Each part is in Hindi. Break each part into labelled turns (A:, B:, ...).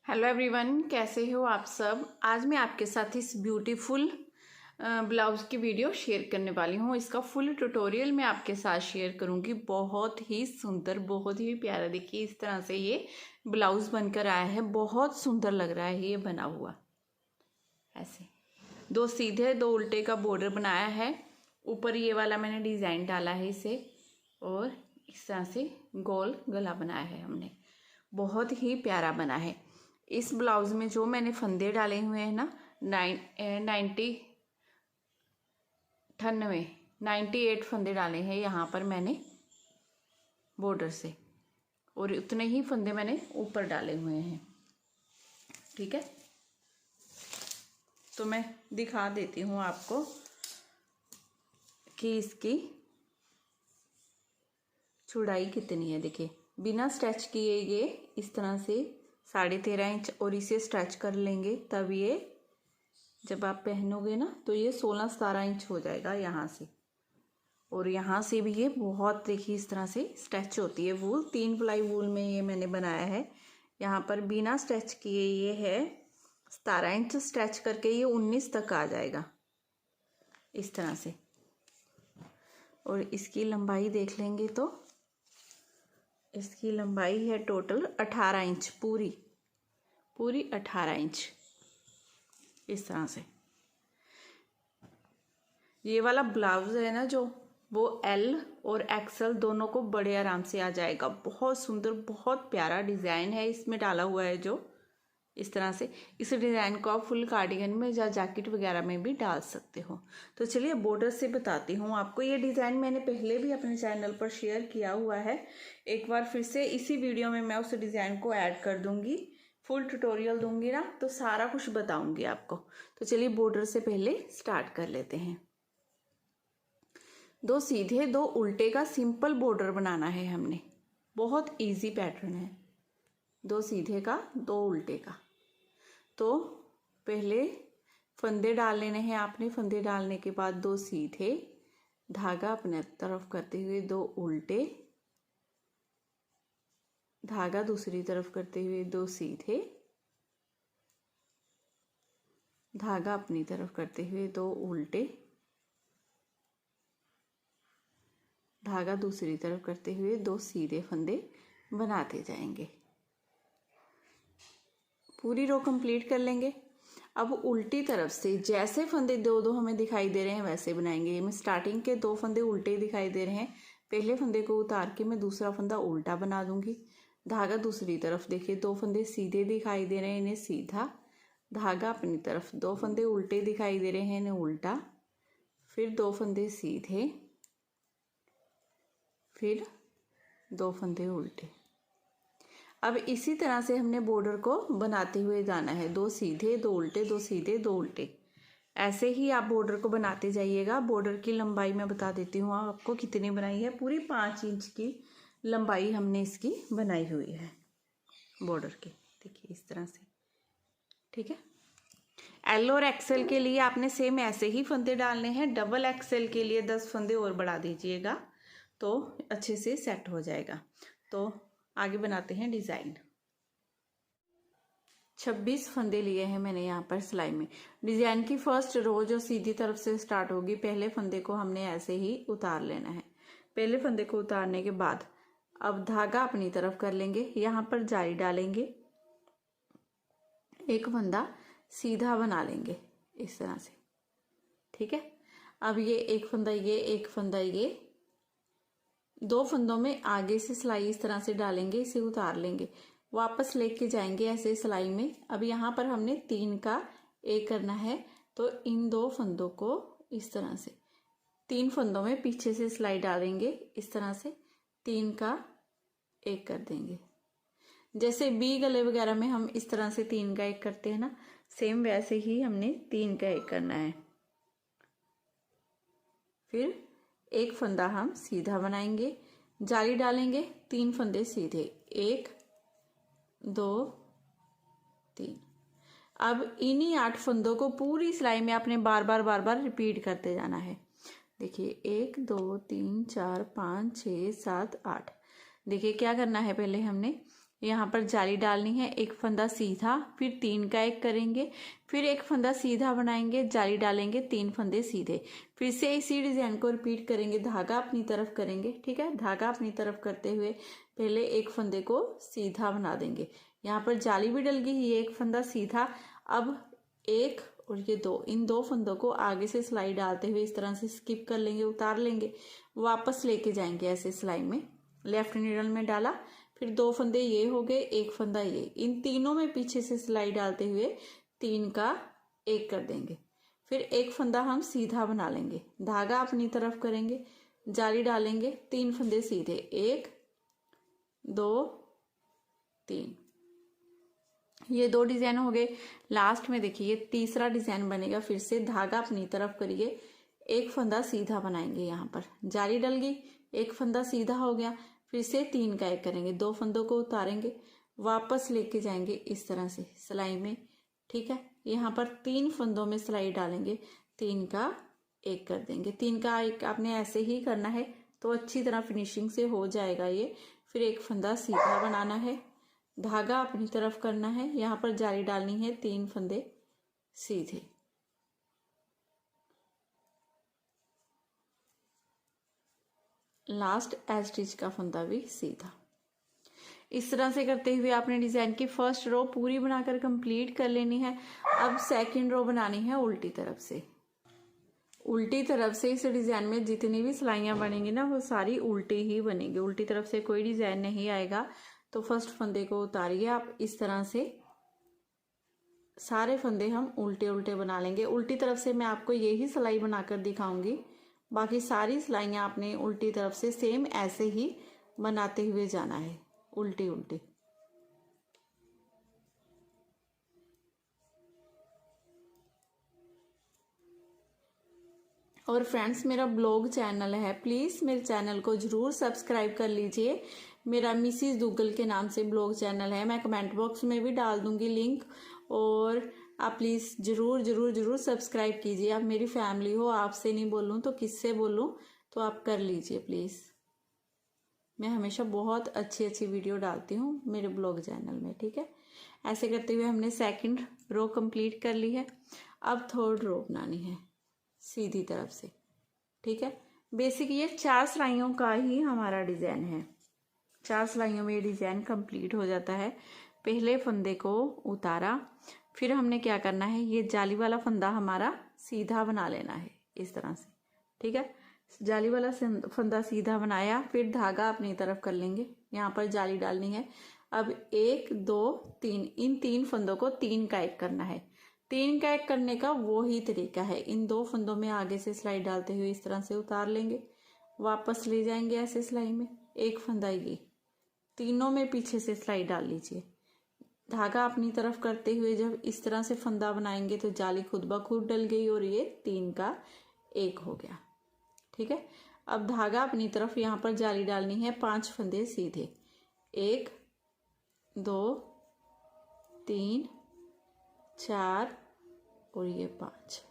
A: हेलो एवरीवन, कैसे हो आप सब। आज मैं आपके साथ इस ब्यूटीफुल ब्लाउज़ की वीडियो शेयर करने वाली हूँ। इसका फुल ट्यूटोरियल मैं आपके साथ शेयर करूँगी। बहुत ही सुंदर, बहुत ही प्यारा। देखिए इस तरह से ये ब्लाउज़ बनकर आया है। बहुत सुंदर लग रहा है ये बना हुआ। ऐसे दो सीधे दो उल्टे का बॉर्डर बनाया है। ऊपर ये वाला मैंने डिज़ाइन डाला है इसे, और इस तरह से गोल गला बनाया है हमने। बहुत ही प्यारा बना है। इस ब्लाउज़ में जो मैंने फंदे डाले हुए हैं ना, 98 फंदे डाले हैं यहाँ पर मैंने बॉर्डर से, और उतने ही फंदे मैंने ऊपर डाले हुए हैं। ठीक है, तो मैं दिखा देती हूँ आपको कि इसकी चौड़ाई कितनी है। देखिए बिना स्ट्रेच किए ये इस तरह से 13.5 इंच, और इसे स्ट्रेच कर लेंगे तब ये जब आप पहनोगे ना तो ये 16-17 इंच हो जाएगा यहाँ से। और यहाँ से भी ये बहुत, देखिए इस तरह से स्ट्रेच होती है वूल। 3 प्लाई वूल में ये मैंने बनाया है। यहाँ पर बिना स्ट्रेच किए ये है 17 इंच, स्ट्रेच करके ये 19 तक आ जाएगा इस तरह से। और इसकी लंबाई देख लेंगे तो इसकी लंबाई है टोटल 18 इंच, पूरी 18 इंच इस तरह से। ये वाला ब्लाउज है ना जो, वो एल और एक्सल दोनों को बड़े आराम से आ जाएगा। बहुत सुंदर, बहुत प्यारा डिज़ाइन है इसमें डाला हुआ है जो इस तरह से। इस डिज़ाइन को आप फुल कार्डिगन में या जैकेट वगैरह में भी डाल सकते हो। तो चलिए बॉर्डर से बताती हूँ आपको। ये डिज़ाइन मैंने पहले भी अपने चैनल पर शेयर किया हुआ है। एक बार फिर से इसी वीडियो में मैं उस डिज़ाइन को ऐड कर दूँगी, फुल ट्यूटोरियल दूँगी ना, तो सारा कुछ बताऊँगी आपको। तो चलिए बॉर्डर से पहले स्टार्ट कर लेते हैं। दो सीधे दो उल्टे का सिंपल बॉर्डर बनाना है हमने। बहुत इजी पैटर्न है, दो सीधे का दो उल्टे का। तो पहले फंदे डाल लेने हैं आपने। फंदे डालने के बाद दो सीधे, धागा अपने तरफ करते हुए दो उल्टे, धागा दूसरी तरफ करते हुए दो सीधे, धागा अपनी तरफ करते हुए दो उल्टे, धागा दूसरी तरफ करते हुए दो सीधे फंदे बनाते जाएंगे। पूरी रो कंप्लीट कर लेंगे। अब उल्टी तरफ से जैसे फंदे दो दो हमें दिखाई दे रहे हैं वैसे बनाएंगे। मैं स्टार्टिंग के दो फंदे उल्टे दिखाई दे रहे हैं। पहले फंदे को उतार के मैं दूसरा फंदा उल्टा बना दूंगी। धागा दूसरी तरफ, देखिए दो फंदे सीधे दिखाई दे रहे हैं, इन्हें सीधा, धागा अपनी तरफ, दो फंदे उल्टे दिखाई दे रहे हैं, इन्हें उल्टा, फिर दो फंदे सीधे, फिर दो फंदे उल्टे। अब इसी तरह से हमने बॉर्डर को बनाते हुए जाना है। दो सीधे दो उल्टे, दो सीधे दो उल्टे, ऐसे ही आप बॉर्डर को बनाते जाइएगा। बॉर्डर की लंबाई मैं बता देती हूँ आपको कितनी बनाई है। पूरी 5 इंच की लंबाई हमने इसकी बनाई हुई है बॉर्डर की। देखिए इस तरह से। ठीक है, एल और एक्सेल के लिए आपने सेम ऐसे ही फंदे डालने हैं। डबल एक्सेल के लिए 10 फंदे और बढ़ा दीजिएगा तो अच्छे से सेट हो जाएगा। तो आगे बनाते हैं डिज़ाइन। 26 फंदे लिए हैं मैंने यहाँ पर सिलाई में। डिज़ाइन की फर्स्ट रो जो सीधी तरफ से स्टार्ट होगी, पहले फंदे को हमने ऐसे ही उतार लेना है। पहले फंदे को उतारने के बाद अब धागा अपनी तरफ कर लेंगे, यहाँ पर जाली डालेंगे, एक फंदा सीधा बना लेंगे इस तरह से। ठीक है, अब ये एक फंदा, ये एक फंदा, ये दो फंदों में आगे से सिलाई इस तरह से डालेंगे, इसे उतार लेंगे, वापस लेके जाएंगे ऐसे सिलाई में। अब यहाँ पर हमने 3 का एक करना है, तो इन दो फंदों को इस तरह से 3 फंदों में पीछे से सिलाई डालेंगे इस तरह से, 3 का एक कर देंगे। जैसे बी गले वगैरह में हम इस तरह से 3 का एक करते हैं ना, सेम वैसे ही हमने 3 का एक करना है। फिर एक फंदा हम सीधा बनाएंगे, जाली डालेंगे, 3 फंदे सीधे, 1 2 3। अब इन्हीं 8 फंदों को पूरी सिलाई में आपने बार बार रिपीट करते जाना है। देखिए 1 2 3 4 5 6 7 8। देखिए क्या करना है, पहले हमने यहाँ पर जाली डालनी है, एक फंदा सीधा, फिर 3 का एक करेंगे, फिर एक फंदा सीधा बनाएंगे, जाली डालेंगे, 3 फंदे सीधे, फिर से इसी डिजाइन को रिपीट करेंगे, धागा अपनी तरफ करेंगे। ठीक है, धागा अपनी तरफ करते हुए पहले एक फंदे को सीधा बना देंगे। यहाँ पर जाली भी डल गई, ये एक फंदा सीधा। अब एक और ये 2, इन 2 फंदों को आगे से सिलाई डालते हुए इस तरह से स्किप कर लेंगे, उतार लेंगे, वापस लेके जाएंगे ऐसे सिलाई में। लेफ्ट नीडल में डाला, फिर 2 फंदे ये हो गए, एक फंदा ये, इन तीनों में पीछे से सिलाई डालते हुए 3 का एक कर देंगे, फिर एक फंदा हम सीधा बना लेंगे, धागा अपनी तरफ करेंगे, जाली डालेंगे, 3 फंदे सीधे, 1 2 3। ये 2 डिजाइन हो गए। लास्ट में देखिए ये तीसरा डिजाइन बनेगा, फिर से धागा अपनी तरफ करिए, एक फंदा सीधा बनाएंगे, यहाँ पर जाली डल गई, एक फंदा सीधा हो गया, फिर से 3 का एक करेंगे, 2 फंदों को उतारेंगे, वापस लेके जाएंगे इस तरह से सिलाई में। ठीक है, यहाँ पर 3 फंदों में सिलाई डालेंगे, 3 का एक कर देंगे। 3 का एक आपने ऐसे ही करना है तो अच्छी तरह फिनिशिंग से हो जाएगा ये। फिर एक फंदा सीधा बनाना है, धागा अपनी तरफ करना है, यहाँ पर जाली डालनी है, 3 फंदे सीधे। लास्ट एज स्टिच का फंदा भी सीधा। इस तरह से करते हुए आपने डिजाइन की फर्स्ट रो पूरी बनाकर कंप्लीट कर लेनी है। अब सेकंड रो बनानी है उल्टी तरफ से। उल्टी तरफ से इस डिजाइन में जितनी भी सिलाइयां बनेंगी ना वो सारी उल्टी ही बनेगी, उल्टी तरफ से कोई डिजाइन नहीं आएगा। तो फर्स्ट फंदे को उतारिए आप, इस तरह से सारे फंदे हम उल्टे उल्टे बना लेंगे। उल्टी तरफ से मैं आपको यही सिलाई बनाकर दिखाऊंगी, बाकी सारी सिलाइयां आपने उल्टी तरफ से सेम ऐसे ही बनाते हुए जाना है, उल्टी उल्टी। और फ्रेंड्स मेरा ब्लॉग चैनल है, प्लीज़ मेरे चैनल को ज़रूर सब्सक्राइब कर लीजिए। मेरा मिसिज दुग्गल के नाम से ब्लॉग चैनल है, मैं कमेंट बॉक्स में भी डाल दूंगी लिंक, और आप प्लीज़ ज़रूर ज़रूर ज़रूर सब्सक्राइब कीजिए। आप मेरी फैमिली हो, आपसे नहीं बोलूँ तो किससे बोलूँ, तो आप कर लीजिए प्लीज़। मैं हमेशा बहुत अच्छी अच्छी वीडियो डालती हूँ मेरे ब्लॉग चैनल में। ठीक है, ऐसे करते हुए हमने सेकंड रो कंप्लीट कर ली है। अब थर्ड रो बनानी है सीधी तरफ से। ठीक है, बेसिक ये 4 सिलाइयों का ही हमारा डिजाइन है, 4 सिलाइयों में ये डिजाइन कंप्लीट हो जाता है। पहले फंदे को उतारा, फिर हमने क्या करना है, ये जाली वाला फंदा हमारा सीधा बना लेना है इस तरह से। ठीक है, जाली वाला फंदा सीधा बनाया, फिर धागा अपनी तरफ कर लेंगे, यहाँ पर जाली डालनी है। अब 1 2 3, इन 3 फंदों को 3 का एक करना है। 3 का एक करने का वो ही तरीका है, इन 2 फंदों में आगे से सिलाई डालते हुए इस तरह से उतार लेंगे, वापस ले जाएंगे ऐसे सिलाई में, एक फंदा ये, तीनों में पीछे से सिलाई डाल लीजिए, धागा अपनी तरफ करते हुए जब इस तरह से फंदा बनाएंगे तो जाली खुद ब खुद डल गई और ये 3 का एक हो गया। ठीक है, अब धागा अपनी तरफ, यहाँ पर जाली डालनी है, 5 फंदे सीधे, 1 2 3 4 और ये 5।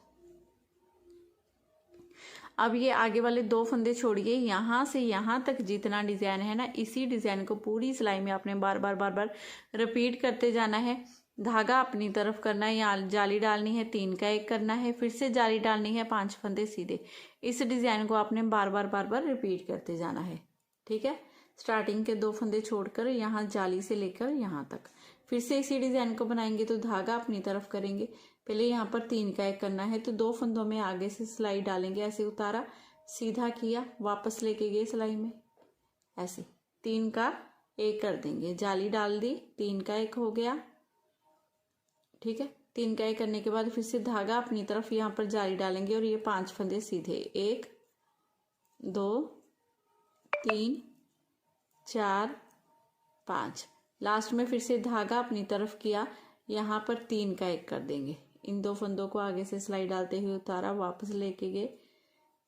A: अब ये आगे वाले 2 फंदे छोड़िए, यहाँ से यहाँ तक जितना डिजाइन है ना, इसी डिजाइन को पूरी सिलाई में आपने बार बार बार बार रिपीट करते जाना है। धागा अपनी तरफ करना है, यहाँ जाली डालनी है, 3 का एक करना है, फिर से जाली डालनी है, 5 फंदे सीधे। इस डिजाइन को आपने बार बार रिपीट करते जाना है। ठीक है, स्टार्टिंग के 2 फंदे छोड़कर यहाँ जाली से लेकर यहाँ तक, फिर से इसी डिजाइन को बनाएंगे तो धागा अपनी तरफ करेंगे, पहले यहाँ पर 3 का एक करना है, तो 2 फंदों में आगे से सिलाई डालेंगे, ऐसे उतारा, सीधा किया, वापस लेके गए सिलाई में, ऐसे 3 का एक कर देंगे, जाली डाल दी, 3 का एक हो गया। ठीक है, 3 का एक करने के बाद फिर से धागा अपनी तरफ, यहाँ पर जाली डालेंगे और ये 5 फंदे सीधे, 1 2 3 4 5। लास्ट में फिर से धागा अपनी तरफ किया, यहाँ पर 3 का एक कर देंगे, इन 2 फंदों को आगे से सिलाई डालते हुए उतारा, वापस लेके गए,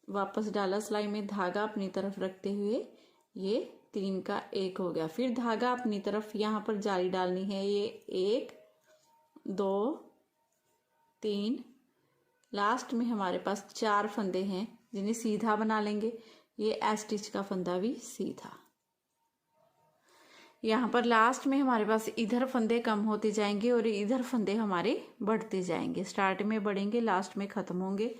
A: वापस डाला सिलाई में, धागा अपनी तरफ रखते हुए ये 3 का एक हो गया। फिर धागा अपनी तरफ, यहाँ पर जाली डालनी है, ये 1 2 3, लास्ट में हमारे पास 4 फंदे हैं जिन्हें सीधा बना लेंगे, ये एज स्टिच का फंदा भी सीधा। यहाँ पर लास्ट में हमारे पास इधर फंदे कम होते जाएंगे और इधर फंदे हमारे बढ़ते जाएंगे। स्टार्ट में बढ़ेंगे, लास्ट में ख़त्म होंगे।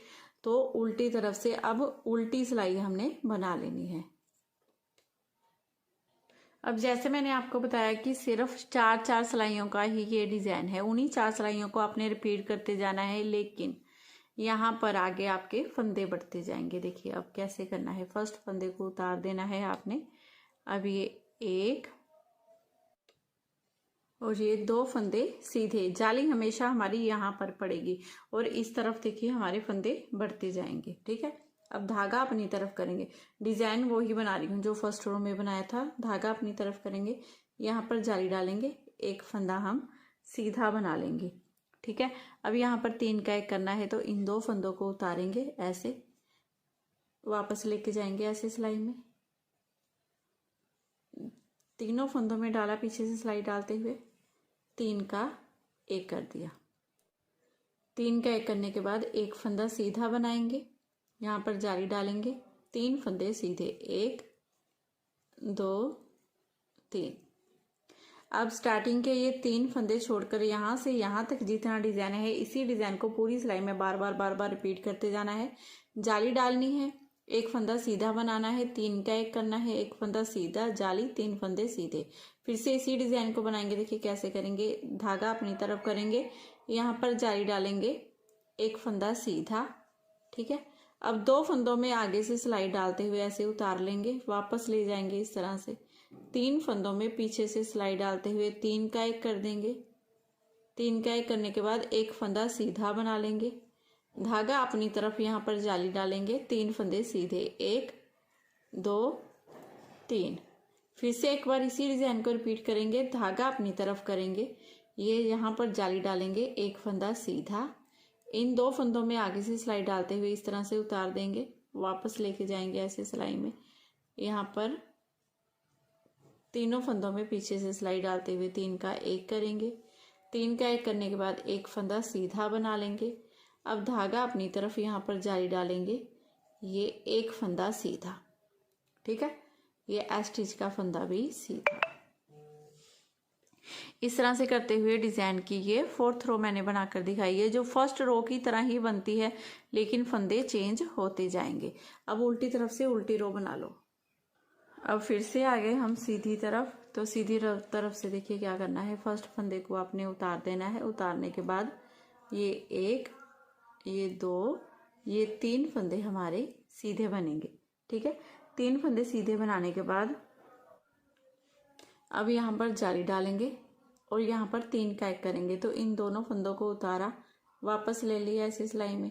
A: तो उल्टी तरफ से अब उल्टी सिलाई हमने बना लेनी है। अब जैसे मैंने आपको बताया कि सिर्फ 4 सिलाइयों का ही ये डिज़ाइन है, उन्हीं 4 सिलाइयों को आपने रिपीट करते जाना है, लेकिन यहाँ पर आगे आपके फंदे बढ़ते जाएंगे। देखिए अब कैसे करना है। फर्स्ट फंदे को उतार देना है आपने। अब ये 1 और ये 2 फंदे सीधे, जाली हमेशा हमारी यहाँ पर पड़ेगी और इस तरफ देखिए हमारे फंदे बढ़ते जाएंगे। ठीक है, अब धागा अपनी तरफ करेंगे। डिज़ाइन वो ही बना रही हूँ जो फर्स्ट रो में बनाया था। धागा अपनी तरफ करेंगे, यहाँ पर जाली डालेंगे, एक फंदा हम सीधा बना लेंगे। ठीक है, अब यहाँ पर 3 का 1 करना है, तो इन 2 फंदों को उतारेंगे, ऐसे वापस लेके जाएंगे ऐसे सिलाई में। तीनों फंदों में डाला, पीछे से सिलाई डालते हुए 3 का 1 कर दिया। 3 का 1 करने के बाद एक फंदा सीधा बनाएंगे, यहाँ पर जाली डालेंगे, 3 फंदे सीधे, 1 2 3। अब स्टार्टिंग के ये 3 फंदे छोड़कर यहाँ से यहाँ तक जितना डिज़ाइन है, इसी डिज़ाइन को पूरी सिलाई में बार बार रिपीट करते जाना है। जाली डालनी है, एक फंदा सीधा बनाना है, 3 का 1 करना है, एक फंदा सीधा, जाली, 3 फंदे सीधे। फिर से इसी डिज़ाइन को बनाएंगे। देखिए कैसे करेंगे। धागा अपनी तरफ करेंगे, यहाँ पर जाली डालेंगे, एक फंदा सीधा। ठीक है, अब 2 फंदों में आगे से सिलाई डालते हुए ऐसे उतार लेंगे, वापस ले जाएंगे इस तरह से। 3 फंदों में पीछे से सिलाई डालते हुए 3 का 1 कर देंगे। 3 का 1 करने के बाद एक फंदा सीधा बना लेंगे, धागा अपनी तरफ, यहाँ पर जाली डालेंगे, 3 फंदे सीधे, 1 2 3। फिर से एक बार इसी डिज़ाइन को रिपीट करेंगे। धागा अपनी तरफ करेंगे, ये यहाँ पर जाली डालेंगे, एक फंदा सीधा, इन 2 फंदों में आगे से सिलाई डालते हुए इस तरह से उतार देंगे, वापस लेके जाएंगे ऐसे सिलाई में। यहाँ पर तीनों फंदों में पीछे से सिलाई डालते हुए 3 का 1 करेंगे। 3 का 1 करने के बाद एक फंदा सीधा बना लेंगे। अब धागा अपनी तरफ, यहाँ पर जाली डालेंगे, ये एक फंदा सीधा। ठीक है, ये स्टिच का फंदा भी सीधा। इस तरह से करते हुए डिज़ाइन की ये 4th रो मैंने बनाकर दिखाई है, जो फर्स्ट रो की तरह ही बनती है, लेकिन फंदे चेंज होते जाएंगे। अब उल्टी तरफ से उल्टी रो बना लो। अब फिर से आ गए हम सीधी तरफ। तो सीधी तरफ से देखिए क्या करना है। फर्स्ट फंदे को आपने उतार देना है। उतारने के बाद ये 1 ये 2 ये 3 फंदे हमारे सीधे बनेंगे। ठीक है, 3 फंदे सीधे बनाने के बाद अब यहाँ पर जाली डालेंगे और यहाँ पर 3 का 1 करेंगे। तो इन दोनों फंदों को उतारा, वापस ले लिया ऐसी सिलाई में।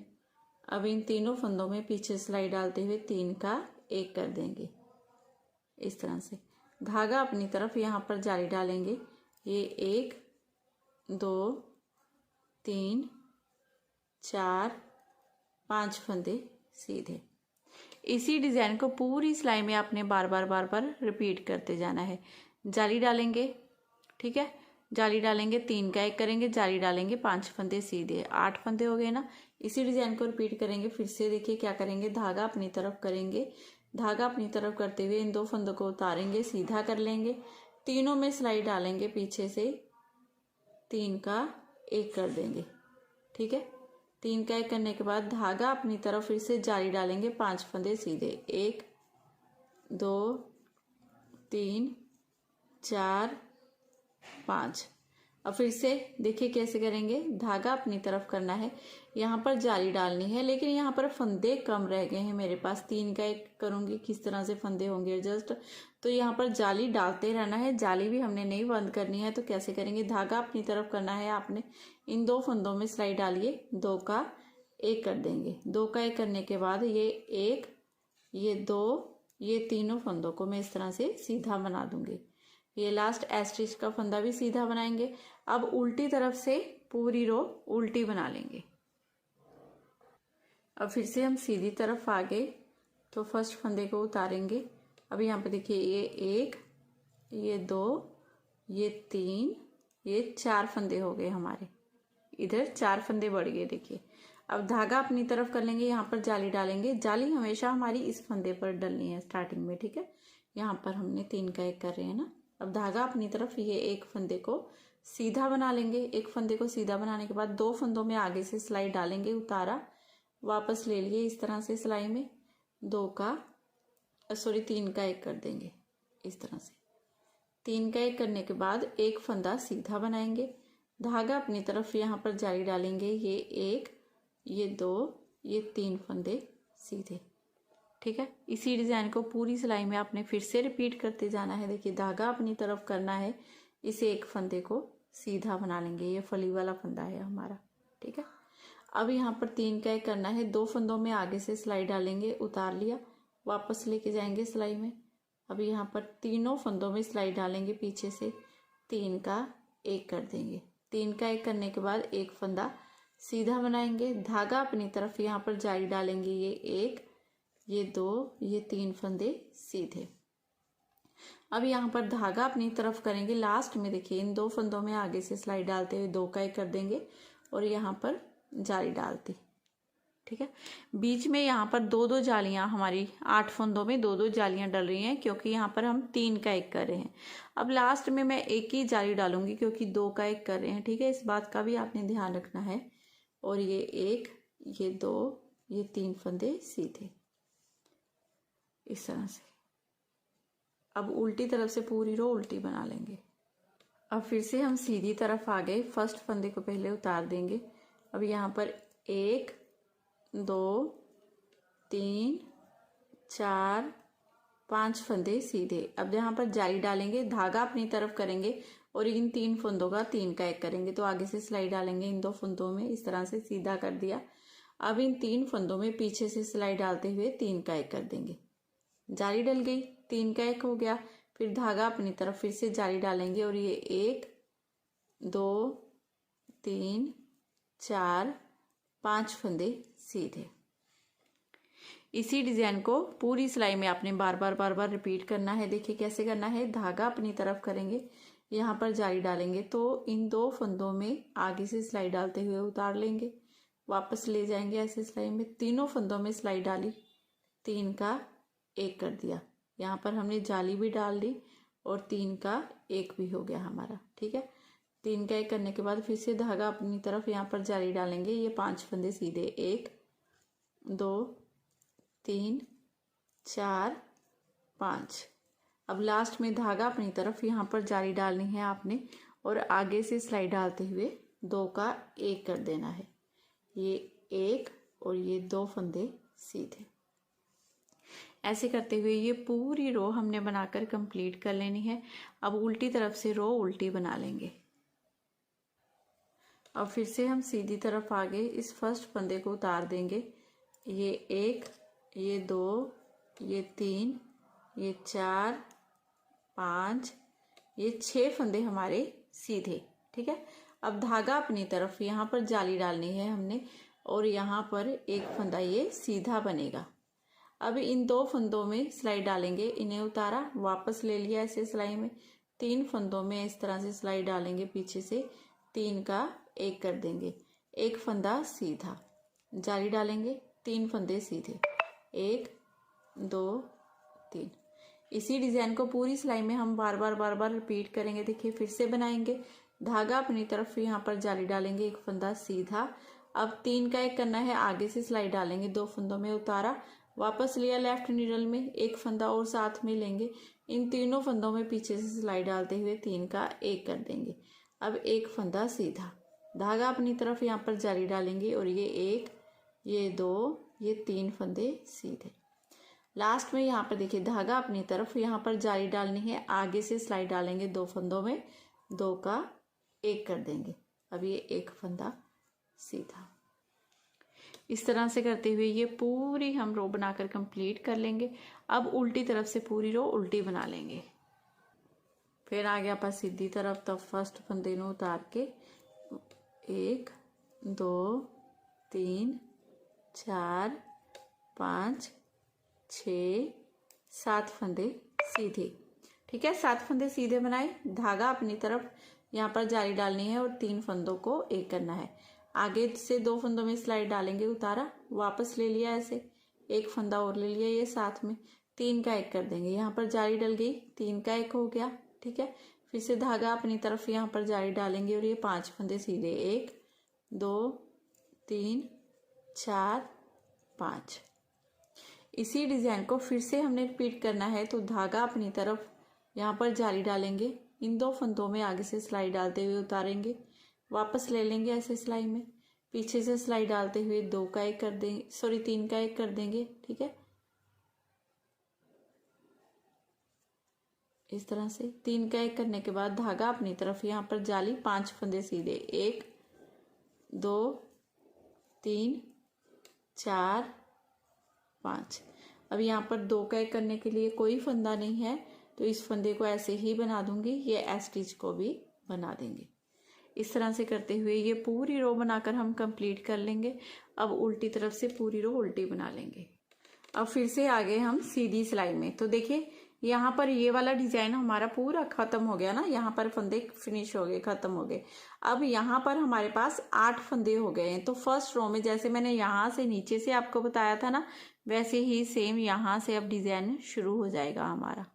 A: अब इन तीनों फंदों में पीछे सिलाई डालते हुए 3 का 1 कर देंगे इस तरह से। धागा अपनी तरफ, यहाँ पर जाली डालेंगे, ये 1 2 3 4 5 फंदे सीधे। इसी डिज़ाइन को पूरी सिलाई में आपने बार बार रिपीट करते जाना है। जाली डालेंगे, ठीक है, जाली डालेंगे, 3 का 1 करेंगे, जाली डालेंगे, 5 फंदे सीधे, 8 फंदे हो गए ना। इसी डिज़ाइन को रिपीट करेंगे। फिर से देखिए क्या करेंगे। धागा अपनी तरफ करेंगे, धागा अपनी तरफ करते हुए इन 2 फंदों को उतारेंगे, सीधा कर लेंगे, तीनों में सिलाई डालेंगे, पीछे से 3 का 1 कर देंगे। ठीक है, 3 का 1 करने के बाद धागा अपनी तरफ, फिर से जाली डालेंगे, 5 फंदे सीधे, 1 2 3 4 5। अब फिर से देखिए कैसे करेंगे। धागा अपनी तरफ करना है, यहाँ पर जाली डालनी है, लेकिन यहाँ पर फंदे कम रह गए हैं मेरे पास। 3 का 1 करूँगी, किस तरह से फंदे होंगे एडजस्ट। तो यहाँ पर जाली डालते रहना है, जाली भी हमने नहीं बंद करनी है। तो कैसे करेंगे। धागा अपनी तरफ करना है आपने, इन 2 फंदों में सिलाई डालिए, 2 का 1 कर देंगे। 2 का 1 करने के बाद ये 1 ये 2 ये तीनों फंदों को मैं इस तरह से सीधा बना दूंगी। ये लास्ट स्टिच का फंदा भी सीधा बनाएंगे। अब उल्टी तरफ से पूरी रो उल्टी बना लेंगे। अब फिर से हम सीधी तरफ आ गए, तो फर्स्ट फंदे को उतारेंगे। अब यहाँ पे देखिए ये 1 ये 2 ये 3 ये 4 फंदे हो गए हमारे, इधर 4 फंदे बढ़ गए। देखिए अब धागा अपनी तरफ कर लेंगे, यहाँ पर जाली डालेंगे। जाली हमेशा हमारी इस फंदे पर डलनी है स्टार्टिंग में। ठीक है, यहाँ पर हमने 3 का 1 कर रहे हैं ना, अब धागा अपनी तरफ ये एक फंदे को सीधा बना लेंगे। एक फंदे को सीधा बनाने के बाद दो फंदों में आगे से सिलाई डालेंगे, उतारा, वापस ले लिए इस तरह से सिलाई में, तीन का एक कर देंगे इस तरह से। तीन का एक करने के बाद एक फंदा सीधा बनाएंगे, धागा अपनी तरफ यहाँ पर जारी डालेंगे, ये एक, ये दो, ये तीन फंदे सीधे। ठीक है, इसी डिजाइन को पूरी सिलाई में आपने फिर से रिपीट करते जाना है। देखिए धागा अपनी तरफ करना है, इसे एक फंदे को सीधा बना लेंगे, ये फली वाला फंदा है हमारा। ठीक है, अब यहाँ पर तीन का एक करना है, दो फंदों में आगे से सिलाई डालेंगे, उतार लिया, वापस लेके जाएंगे सिलाई में। अब यहाँ पर तीनों फंदों में सिलाई डालेंगे, पीछे से तीन का एक कर देंगे। तीन का एक करने के बाद एक फंदा सीधा बनाएंगे, धागा अपनी तरफ यहाँ पर जारी डालेंगे, ये एक, ये दो, ये तीन फंदे सीधे। अब यहाँ पर धागा अपनी तरफ करेंगे, लास्ट में देखिए इन दो फंदों में आगे से सिलाई डालते हुए दो का एक कर देंगे और यहाँ पर जाली डालती। ठीक है, बीच में यहाँ पर दो दो जालियाँ, हमारी 8 फंदों में दो दो जालियाँ डल रही हैं क्योंकि यहाँ पर हम तीन का एक कर रहे हैं। अब लास्ट में मैं एक ही जाली डालूंगी क्योंकि दो का एक कर रहे हैं। ठीक है, इस बात का भी आपने ध्यान रखना है। और ये एक, ये दो, ये तीन फंदे सीधे इस तरह से। अब उल्टी तरफ से पूरी रो उल्टी बना लेंगे। अब फिर से हम सीधी तरफ आ गए, फर्स्ट फंदे को पहले उतार देंगे। अब यहाँ पर 1 2 3 4 5 फंदे सीधे। अब यहाँ पर जाली डालेंगे, धागा अपनी तरफ करेंगे और इन तीन फंदों का तीन का एक करेंगे, तो आगे से सिलाई डालेंगे इन दो फंदों में, इस तरह से सीधा कर दिया। अब इन तीन फंदों में पीछे से सिलाई डालते हुए तीन का एक कर देंगे, जाली डल गई, तीन का एक हो गया। फिर धागा अपनी तरफ फिर से जाली डालेंगे और ये 1 2 3 4 5 फंदे सीधे। इसी डिजाइन को पूरी सिलाई में आपने बार बार रिपीट करना है। देखिए कैसे करना है, धागा अपनी तरफ करेंगे, यहाँ पर जाली डालेंगे, तो इन दो फंदों में आगे से सिलाई डालते हुए उतार लेंगे, वापस ले जाएंगे ऐसे सिलाई में। तीनों फंदों में सिलाई डाली, तीन का एक कर दिया, यहाँ पर हमने जाली भी डाल दी और तीन का एक भी हो गया हमारा। ठीक है, तीन का एक करने के बाद फिर से धागा अपनी तरफ यहाँ पर जाली डालेंगे, ये 5 फंदे सीधे, 1 2 3 4 5। अब लास्ट में धागा अपनी तरफ यहाँ पर जाली डालनी है आपने और आगे से सिलाई डालते हुए दो का एक कर देना है, ये एक और ये दो फंदे सीधे। ऐसे करते हुए ये पूरी रो हमने बनाकर कंप्लीट कर लेनी है। अब उल्टी तरफ से रो उल्टी बना लेंगे। अब फिर से हम सीधी तरफ आ गए, इस फर्स्ट फंदे को उतार देंगे, ये 1 ये 2 ये 3 ये 4 5 ये 6 फंदे हमारे सीधे। ठीक है, अब धागा अपनी तरफ यहाँ पर जाली डालनी है हमने और यहाँ पर एक फंदा ये सीधा बनेगा। अब इन दो फंदों में सिलाई डालेंगे, इन्हें उतारा, वापस ले लिया ऐसे सिलाई में। तीन फंदों में इस तरह से सिलाई डालेंगे, पीछे से तीन का एक कर देंगे, एक फंदा सीधा, जाली डालेंगे, तीन फंदे सीधे, 1 2 3। इसी डिजाइन को पूरी सिलाई में हम बार बार रिपीट करेंगे। देखिए फिर से बनाएंगे, धागा अपनी तरफ यहाँ पर जाली डालेंगे, एक फंदा सीधा। अब तीन का एक करना है, आगे से सिलाई डालेंगे, दो फंदों में उतारा, वापस लिया लेफ्ट नीडल में, एक फंदा और साथ में लेंगे, इन तीनों फंदों में पीछे से सिलाई डालते हुए तीन का एक कर देंगे। अब एक फंदा सीधा, धागा अपनी तरफ यहाँ पर जाली डालेंगे और ये 1 ये 2 ये 3 फंदे सीधे। लास्ट में यहाँ पर देखिए धागा अपनी तरफ यहाँ पर जाली डालनी है, आगे से सिलाई डालेंगे, दो फंदों में दो का एक कर देंगे। अब ये एक फंदा सीधा। इस तरह से करते हुए ये पूरी हम रो बनाकर कंप्लीट कर लेंगे। अब उल्टी तरफ से पूरी रो उल्टी बना लेंगे। फिर आगे आप सीधी तरफ, तो फर्स्ट फंदे नूं उतार के 1 2 3 4 5 6 7 फंदे सीधे। ठीक है, 7 फंदे सीधे बनाए, धागा अपनी तरफ यहाँ पर जाली डालनी है और 3 फंदों को एक करना है, आगे से 2 फंदों में सिलाई डालेंगे, उतारा, वापस ले लिया ऐसे, एक फंदा और ले लिया ये साथ में, 3 का एक कर देंगे, यहाँ पर जाली डल गई, 3 का एक हो गया, ठीक है। फिर से धागा अपनी तरफ यहाँ पर जाली डालेंगे और ये 5 फंदे सीधे, 1 2 3 4 5। इसी डिज़ाइन को फिर से हमने रिपीट करना है, तो धागा अपनी तरफ यहाँ पर जाली डालेंगे, इन 2 फंदों में आगे से सिलाई डालते हुए उतारेंगे, वापस ले लेंगे ऐसे सिलाई में, पीछे से सिलाई डालते हुए 2 का 1 कर देंगे, सॉरी 3 का 1 कर देंगे। ठीक है, इस तरह से 3 का 1 करने के बाद धागा अपनी तरफ यहाँ पर जाली, 5 फंदे सीधे, 1 2 3 4 5। अब यहाँ पर 2 का 1 करने के लिए कोई फंदा नहीं है, तो इस फंदे को ऐसे ही बना दूंगी, ये एस स्टिच को भी बना देंगे। इस तरह से करते हुए ये पूरी रो बनाकर हम कंप्लीट कर लेंगे। अब उल्टी तरफ से पूरी रो उल्टी बना लेंगे। अब फिर से आगे हम सीधी सिलाई में, तो देखिए यहाँ पर ये वाला डिजाइन हमारा पूरा खत्म हो गया ना, यहाँ पर फंदे फिनिश हो गए, खत्म हो गए। अब यहाँ पर हमारे पास 8 फंदे हो गए हैं। तो फर्स्ट रो में जैसे मैंने यहाँ से नीचे से आपको बताया था ना, वैसे ही सेम यहाँ से अब डिजाइन शुरू हो जाएगा हमारा।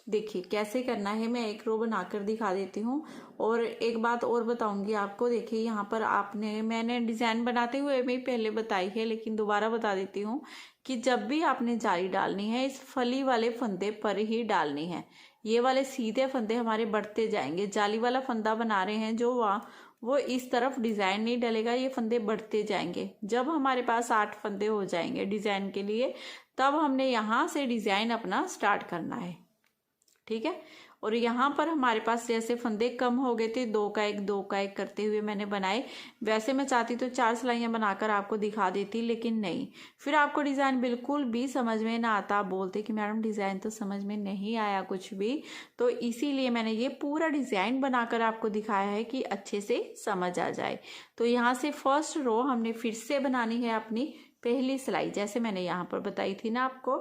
A: देखिए कैसे करना है, मैं एक रो बनाकर दिखा देती हूँ। और एक बात और बताऊंगी आपको, देखिए यहाँ पर मैंने डिजाइन बनाते हुए भी पहले बताई है, लेकिन दोबारा बता देती हूँ कि जब भी आपने जाली डालनी है, इस फली वाले फंदे पर ही डालनी है। ये वाले सीधे फंदे हमारे बढ़ते जाएंगे, जाली वाला फंदा बना रहे हैं जो वो इस तरफ डिजाइन नहीं डलेगा, ये फंदे बढ़ते जाएंगे। जब हमारे पास 8 फंदे हो जाएंगे डिजाइन के लिए, तब हमने यहाँ से डिजाइन अपना स्टार्ट करना है। ठीक है, और यहाँ पर हमारे पास जैसे फंदे कम हो गए थे, 2 का 1 2 का 1 करते हुए मैंने बनाए। वैसे मैं चाहती तो 4 सिलाइयाँ बनाकर आपको दिखा देती, लेकिन नहीं, फिर आपको डिज़ाइन बिल्कुल भी समझ में ना आता, आप बोलते कि मैडम डिज़ाइन तो समझ में नहीं आया कुछ भी। तो इसीलिए मैंने ये पूरा डिज़ाइन बनाकर आपको दिखाया है कि अच्छे से समझ आ जाए। तो यहाँ से फर्स्ट रो हमने फिर से बनानी है अपनी पहली सिलाई, जैसे मैंने यहाँ पर बताई थी ना आपको।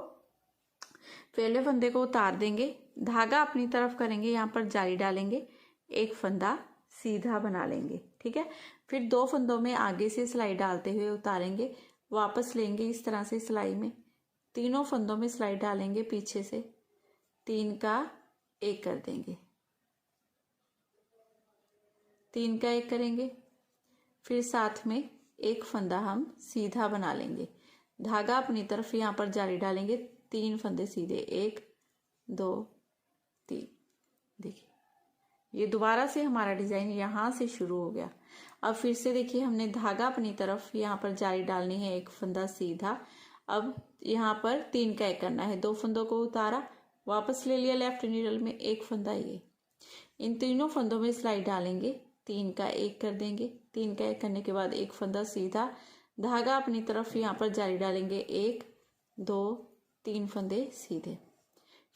A: पहले फंदे को उतार देंगे, धागा अपनी तरफ करेंगे, यहाँ पर जाली डालेंगे, एक फंदा सीधा बना लेंगे। ठीक है, फिर 2 फंदों में आगे से सिलाई डालते हुए उतारेंगे, वापस लेंगे इस तरह से सिलाई में, तीनों फंदों में सिलाई डालेंगे, पीछे से 3 का 1 कर देंगे, 3 का 1 करेंगे, फिर साथ में एक फंदा हम सीधा बना लेंगे, धागा अपनी तरफ यहाँ पर जाली डालेंगे, 3 फंदे सीधे, 1 2 3। देखिए ये दोबारा से हमारा डिजाइन यहाँ से शुरू हो गया। अब फिर से देखिए हमने धागा अपनी तरफ यहाँ पर जाली डालनी है, एक फंदा सीधा। अब यहाँ पर 3 का 1 करना है, 2 फंदों को उतारा, वापस ले लिया लेफ्ट नीडल में, एक फंदा ये, इन तीनों फंदों में सिलाई डालेंगे, 3 का 1 कर देंगे, 3 का 1 करने के बाद एक फंदा सीधा, धागा अपनी तरफ यहाँ पर जाली डालेंगे, 1 2 3 फंदे सीधे।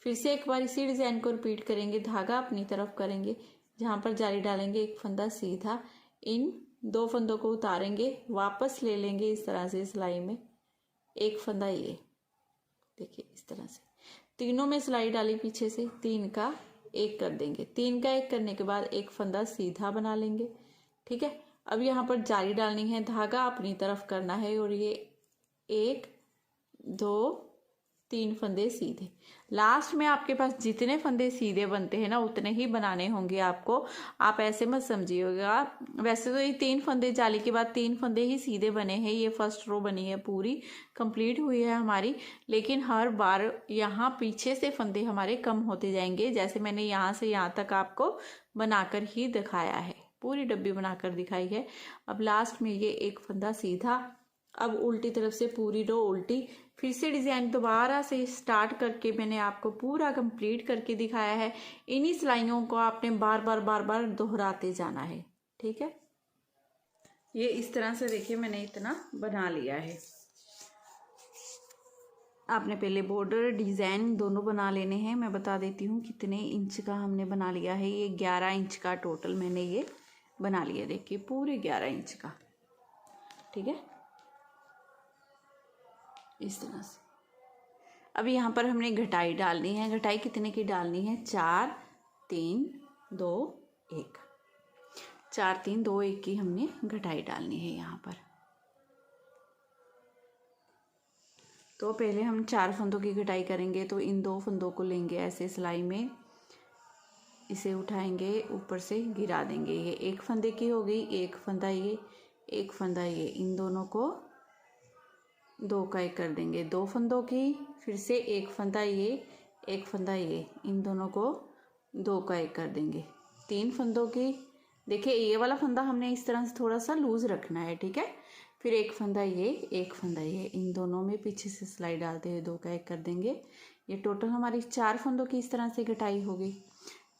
A: फिर से एक बार इसी डिजाइन को रिपीट करेंगे, धागा अपनी तरफ करेंगे, जहाँ पर जाली डालेंगे, एक फंदा सीधा, इन 2 फंदों को उतारेंगे, वापस ले लेंगे इस तरह से सिलाई में, एक फंदा ये, देखिए इस तरह से तीनों में सिलाई डाली पीछे से, 3 का 1 कर देंगे, 3 का 1 करने के बाद एक फंदा सीधा बना लेंगे। ठीक है, अब यहाँ पर जाली डालनी है, धागा अपनी तरफ करना है, और ये 1 2 3 फंदे सीधे। लास्ट में आपके पास जितने फंदे सीधे बनते हैं ना, उतने ही बनाने होंगे आपको, आप ऐसे मत समझिएगा। वैसे तो ये 3 फंदे जाली के बाद 3 फंदे ही सीधे बने हैं, ये फर्स्ट रो बनी है, पूरी कंप्लीट हुई है हमारी, लेकिन हर बार यहाँ पीछे से फंदे हमारे कम होते जाएंगे, जैसे मैंने यहाँ से यहाँ तक आपको बनाकर ही दिखाया है, पूरी डब्बी बनाकर दिखाई है। अब लास्ट में ये एक फंदा सीधा, अब उल्टी तरफ से पूरी रो उल्टी, फिर से डिजाइन दोबारा से स्टार्ट करके मैंने आपको पूरा कंप्लीट करके दिखाया है। इन्हीं सिलाइयों को आपने बार बार दोहराते जाना है। ठीक है, ये इस तरह से देखिए मैंने इतना बना लिया है। आपने पहले बॉर्डर डिजाइन दोनों बना लेने हैं। मैं बता देती हूँ कितने इंच का हमने बना लिया है। ये 11 इंच का टोटल मैंने ये बना लिया, देखिए पूरे 11 इंच का। ठीक है, इस तरह से। अब यहाँ पर हमने घटाई डालनी है। घटाई कितने की डालनी है? 4 3 2 1, 4 3 2 1 की हमने घटाई डालनी है यहाँ पर। तो पहले हम 4 फंदों की घटाई करेंगे, तो इन 2 फंदों को लेंगे ऐसे सिलाई में, इसे उठाएंगे, ऊपर से गिरा देंगे। ये एक फंदे की हो गई, एक फंदा ये, एक फंदा ये, इन दोनों को 2 का 1 कर देंगे। 2 फंदों की, फिर से एक फंदा ये, एक फंदा ये, इन दोनों को 2 का 1 कर देंगे। 3 फंदों की, देखिए ये वाला फंदा हमने इस तरह से थोड़ा सा लूज रखना है, ठीक है। फिर एक फंदा ये, एक फंदा ये, इन दोनों में पीछे से सिलाई डालते हुए 2 का 1 कर देंगे। ये टोटल हमारी 4 फंदों की इस तरह से घटाई होगी।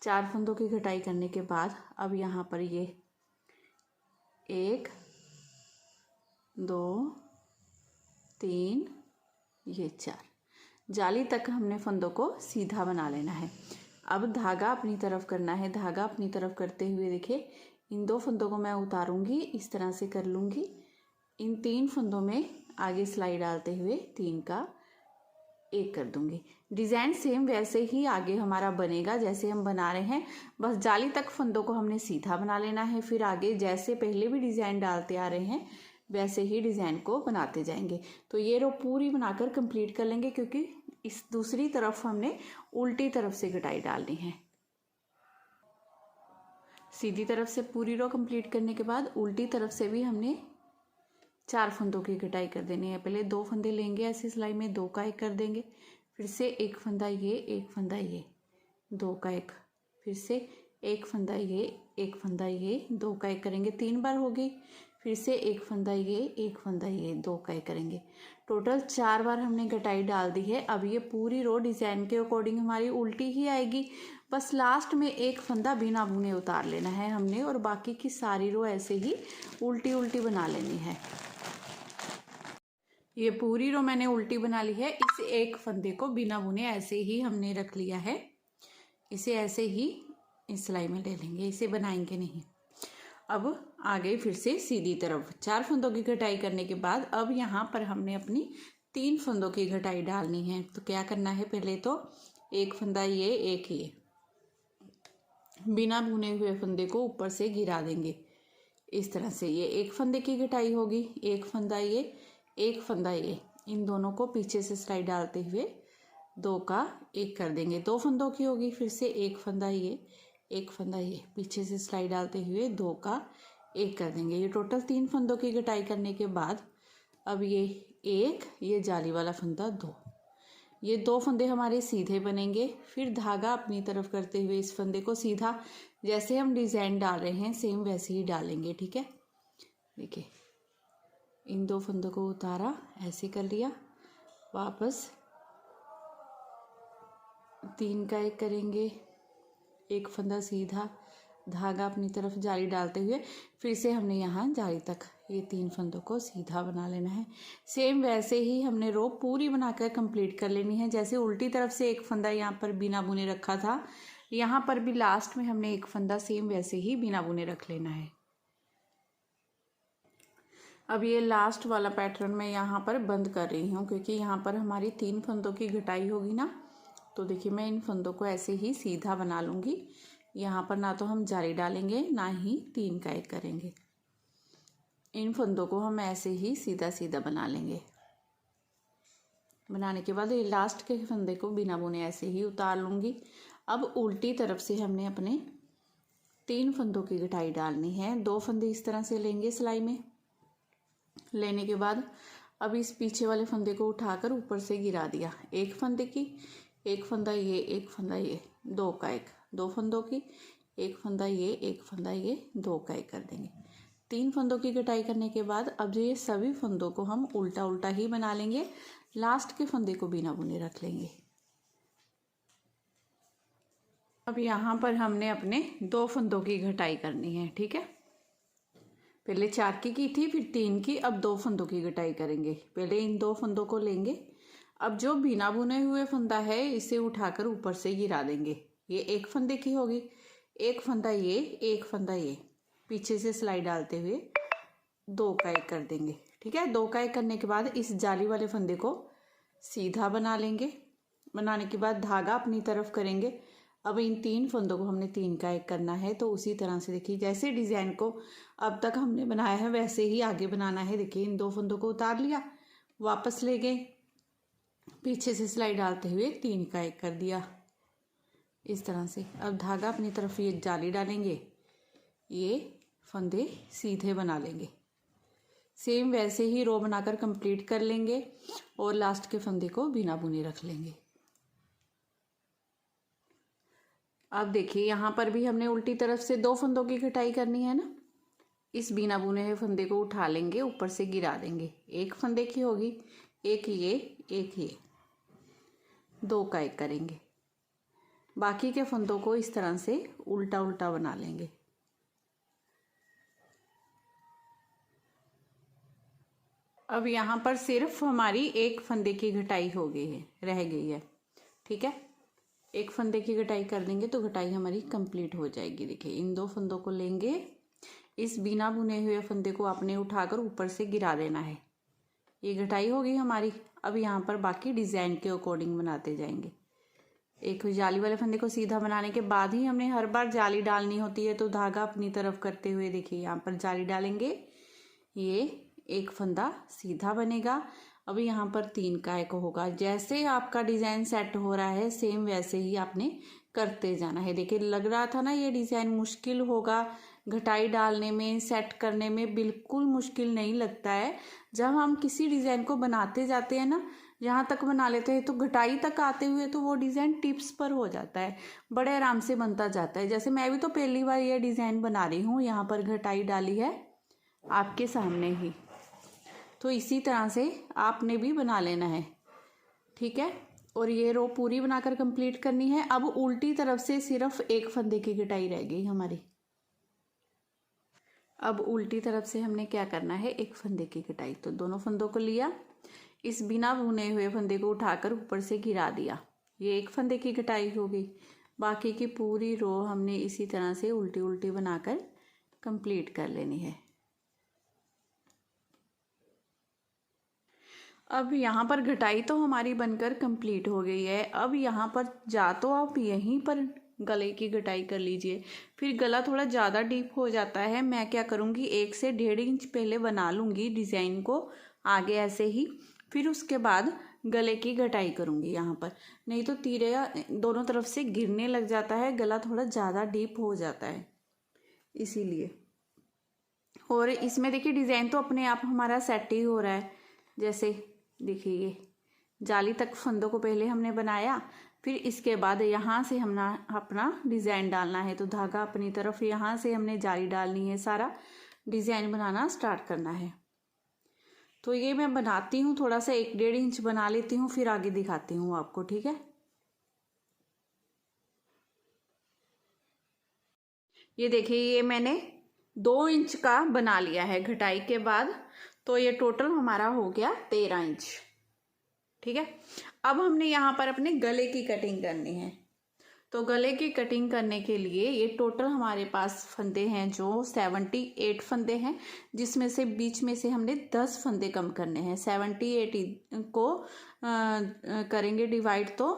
A: 4 फंदों की घटाई करने के बाद अब यहाँ पर ये 1 2 3 ये 4 जाली तक हमने फंदों को सीधा बना लेना है। अब धागा अपनी तरफ करना है। धागा अपनी तरफ करते हुए देखिए इन 2 फंदों को मैं उतारूंगी, इस तरह से कर लूँगी। इन 3 फंदों में आगे सिलाई डालते हुए 3 का 1 कर दूंगी। डिज़ाइन सेम वैसे ही आगे हमारा बनेगा जैसे हम बना रहे हैं, बस जाली तक फंदों को हमने सीधा बना लेना है। फिर आगे जैसे पहले भी डिज़ाइन डालते आ रहे हैं वैसे ही डिज़ाइन को बनाते जाएंगे। तो ये रो पूरी बनाकर कंप्लीट कर लेंगे, क्योंकि इस दूसरी तरफ हमने उल्टी तरफ से घटाई डालनी है। सीधी तरफ से पूरी रो कंप्लीट करने के बाद उल्टी तरफ से भी हमने 4 फंदों की घटाई कर देनी है। पहले 2 फंदे लेंगे ऐसी सिलाई में, 2 का 1 कर देंगे। फिर से एक फंदा ये, एक फंदा ये, 2 का 1, फिर से एक फंदा ये, एक फंदा ये, 2 का 1 करेंगे। 3 बार होगी। फिर से एक फंदा ये, एक फंदा ये, 2 का 1 करेंगे। टोटल 4 बार हमने घटाई डाल दी है। अब ये पूरी रो डिज़ाइन के अकॉर्डिंग हमारी उल्टी ही आएगी। बस लास्ट में एक फंदा बिना बुने उतार लेना है हमने, और बाकी की सारी रो ऐसे ही उल्टी उल्टी बना लेनी है। ये पूरी रो मैंने उल्टी बना ली है। इस एक फंदे को बिना बुने ऐसे ही हमने रख लिया है। इसे ऐसे ही इस सिलाई में ले लेंगे, इसे बनाएंगे नहीं। अब आगे फिर से सीधी तरफ 4 फंदों की घटाई करने के बाद अब यहाँ पर हमने अपनी 3 फंदों की घटाई डालनी है। तो क्या करना है, पहले तो एक फंदा ये, एक ये, बिना बुने हुए फंदे को ऊपर से गिरा देंगे इस तरह से। ये एक फंदे की घटाई होगी। एक फंदा ये, एक फंदा ये, इन दोनों को पीछे से सिलाई डालते हुए 2 का 1 कर देंगे। 2 फंदों की होगी। फिर से एक फंदा ये, एक फंदा ये, पीछे से सिलाई डालते हुए 2 का 1 कर देंगे। ये टोटल 3 फंदों की घटाई करने के बाद अब ये एक, ये जाली वाला फंदा 2, ये 2 फंदे हमारे सीधे बनेंगे। फिर धागा अपनी तरफ करते हुए इस फंदे को सीधा, जैसे हम डिज़ाइन डाल रहे हैं सेम वैसे ही डालेंगे, ठीक है। देखिए इन 2 फंदों को उतारा, ऐसे कर लिया, वापस 3 का 1 करेंगे, एक फंदा सीधा, धागा अपनी तरफ जाली डालते हुए फिर से हमने यहाँ जाली तक ये 3 फंदों को सीधा बना लेना है। सेम वैसे ही हमने रो पूरी बनाकर कंप्लीट कर लेनी है। जैसे उल्टी तरफ से एक फंदा यहाँ पर बिना बुने रखा था, यहाँ पर भी लास्ट में हमने एक फंदा सेम वैसे ही बिना बुने रख लेना है। अब ये लास्ट वाला पैटर्न मैं यहाँ पर बंद कर रही हूँ, क्योंकि यहाँ पर हमारी 3 फंदों की घटाई होगी ना। तो देखिए मैं इन फंदों को ऐसे ही सीधा बना लूँगी। यहाँ पर ना तो हम जाली डालेंगे ना ही 3 का 1 करेंगे। इन फंदों को हम ऐसे ही सीधा सीधा बना लेंगे। बनाने के बाद ये लास्ट के फंदे को बिना बुने ऐसे ही उतार लूँगी। अब उल्टी तरफ से हमने अपने 3 फंदों की घटाई डालनी है। 2 फंदे इस तरह से लेंगे सिलाई में। लेने के बाद अब इस पीछे वाले फंदे को उठाकर ऊपर से गिरा दिया। एक फंदे की, एक फंदा ये, एक फंदा ये, 2 का 1, 2 फंदों की, एक फंदा ये, एक फंदा ये, 2 का 1 कर देंगे। 3 फंदों की कटाई करने के बाद अब ये सभी फंदों को हम उल्टा उल्टा ही बना लेंगे। लास्ट के फंदे को बिना बुने रख लेंगे। अब यहाँ पर हमने अपने 2 फंदों की घटाई करनी है, ठीक है। पहले 4 की थी, फिर 3 की, अब 2 फंदों की घटाई करेंगे। पहले इन 2 फंदों को लेंगे। अब जो बिना बुने हुए फंदा है इसे उठाकर ऊपर से गिरा देंगे। ये एक फंदे की होगी। एक फंदा ये, एक फंदा ये, पीछे से सिलाई डालते हुए 2 का 1 कर देंगे, ठीक है। 2 का 1 करने के बाद इस जाली वाले फंदे को सीधा बना लेंगे। बनाने के बाद धागा अपनी तरफ करेंगे। अब इन 3 फंदों को हमने 3 का 1 करना है। तो उसी तरह से देखिए जैसे डिज़ाइन को अब तक हमने बनाया है वैसे ही आगे बनाना है। देखिए इन 2 फंदों को उतार लिया, वापस ले गए, पीछे से सिलाई डालते हुए 3 का 1 कर दिया, इस तरह से। अब धागा अपनी तरफ ये जाली डालेंगे, ये फंदे सीधे बना लेंगे। सेम वैसे ही रो बनाकर कंप्लीट कर लेंगे और लास्ट के फंदे को बिना बुने रख लेंगे। अब देखिए यहाँ पर भी हमने उल्टी तरफ से 2 फंदों की कटाई करनी है ना। इस बिना बुने हुए फंदे को उठा लेंगे, ऊपर से गिरा देंगे। एक फंदे की होगी, एक ये, एक ये, 2 का एक करेंगे। बाकी के फंदों को इस तरह से उल्टा उल्टा बना लेंगे। अब यहाँ पर सिर्फ हमारी एक फंदे की घटाई हो गई है, रह गई है। ठीक है, एक फंदे की घटाई कर देंगे तो घटाई हमारी कंप्लीट हो जाएगी। देखिए इन 2 फंदों को लेंगे, इस बिना बुने हुए फंदे को आपने उठाकर ऊपर से गिरा देना है। ये घटाई होगी हमारी। अब यहाँ पर बाकी डिज़ाइन के अकॉर्डिंग बनाते जाएंगे। एक जाली वाले फंदे को सीधा बनाने के बाद ही हमने हर बार जाली डालनी होती है, तो धागा अपनी तरफ करते हुए देखिए यहाँ पर जाली डालेंगे, ये एक फंदा सीधा बनेगा। अब यहाँ पर 3 का एक होगा। जैसे आपका डिज़ाइन सेट हो रहा है सेम वैसे ही आपने करते जाना है। देखिए लग रहा था ना ये डिज़ाइन मुश्किल होगा, घटाई डालने में, सेट करने में बिल्कुल मुश्किल नहीं लगता है। जब हम किसी डिज़ाइन को बनाते जाते हैं ना, यहाँ तक बना लेते हैं तो घटाई तक आते हुए तो वो डिज़ाइन टिप्स पर हो जाता है, बड़े आराम से बनता जाता है। जैसे मैं भी तो पहली बार ये डिज़ाइन बना रही हूँ, यहाँ पर घटाई डाली है आपके सामने ही, तो इसी तरह से आपने भी बना लेना है। ठीक है, और ये रो पूरी बनाकर कंप्लीट करनी है। अब उल्टी तरफ से सिर्फ एक फंदे की घटाई रह गई हमारी। अब उल्टी तरफ से हमने क्या करना है, एक फंदे की घटाई। तो दोनों फंदों को लिया, इस बिना बुने हुए फंदे को उठाकर ऊपर से गिरा दिया, ये एक फंदे की घटाई हो गई। बाकी की पूरी रो हमने इसी तरह से उल्टी उल्टी बनाकर कंप्लीट कर लेनी है। अब यहाँ पर घटाई तो हमारी बनकर कंप्लीट हो गई है। अब यहाँ पर जा तो आप यहीं पर गले की घटाई कर लीजिए। फिर गला थोड़ा ज़्यादा डीप हो जाता है, मैं क्या करूँगी 1 से 1.5 इंच पहले बना लूँगी डिज़ाइन को आगे ऐसे ही, फिर उसके बाद गले की घटाई करूँगी यहाँ पर। नहीं तो तीरे दोनों तरफ से गिरने लग जाता है, गला थोड़ा ज़्यादा डीप हो जाता है इसीलिए। और इसमें देखिए डिज़ाइन तो अपने आप हमारा सेट ही हो रहा है। जैसे देखिए ये जाली तक फंदों को पहले हमने बनाया, फिर इसके बाद यहाँ से हमने अपना डिज़ाइन डालना है। तो धागा अपनी तरफ, यहाँ से हमने जाली डालनी है, सारा डिज़ाइन बनाना स्टार्ट करना है। तो ये मैं बनाती हूँ, थोड़ा सा 1-1.5 इंच बना लेती हूँ, फिर आगे दिखाती हूँ आपको। ठीक है, ये देखिए ये मैंने 2 इंच का बना लिया है घटाई के बाद, तो ये टोटल हमारा हो गया 13 इंच। ठीक है, अब हमने यहाँ पर अपने गले की कटिंग करनी है। तो गले की कटिंग करने के लिए ये टोटल हमारे पास फंदे हैं जो 78 फंदे हैं, जिसमें से बीच में से हमने 10 फंदे कम करने हैं। 78 को करेंगे डिवाइड तो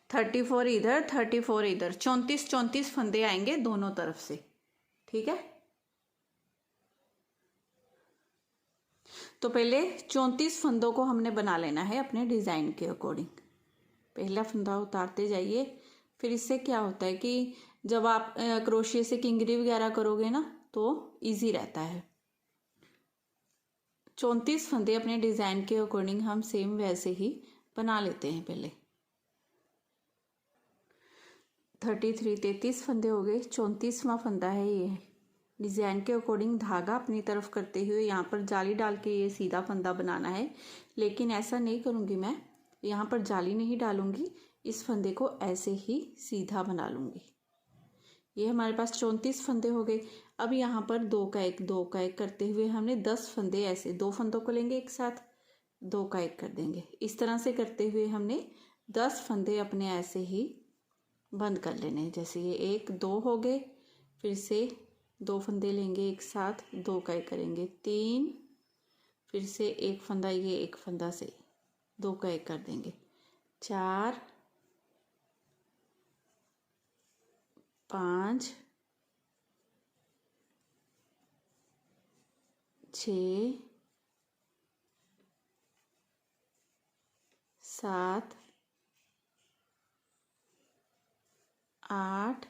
A: 34 इधर 34 इधर, 34 फंदे आएंगे दोनों तरफ से। ठीक है, तो पहले 34 फंदों को हमने बना लेना है अपने डिज़ाइन के अकॉर्डिंग। पहला फंदा उतारते जाइए। फिर इससे क्या होता है कि जब आप क्रोशिया से किंगरी वगैरह करोगे ना तो इजी रहता है। 34 फंदे अपने डिज़ाइन के अकॉर्डिंग हम सेम वैसे ही बना लेते हैं। पहले 33 फंदे हो गए, 34वां फंदा है ये। डिज़ाइन के अकॉर्डिंग धागा अपनी तरफ करते हुए यहाँ पर जाली डाल के ये सीधा फंदा बनाना है, लेकिन ऐसा नहीं करूँगी मैं, यहाँ पर जाली नहीं डालूँगी, इस फंदे को ऐसे ही सीधा बना लूँगी। ये हमारे पास 34 फंदे हो गए। अब यहाँ पर 2 का 1 करते हुए हमने 10 फंदे, ऐसे 2 फंदों को लेंगे एक साथ, 2 का 1 कर देंगे। इस तरह से करते हुए हमने 10 फंदे अपने ऐसे ही बंद कर लेने हैं। जैसे ये 1 2 हो गए, फिर से 2 फंदे लेंगे एक साथ, 2 का 1 करेंगे, 3, फिर से 1 फंदा, ये 1 फंदा से 2 का 1 कर देंगे, 4 5 6 7 8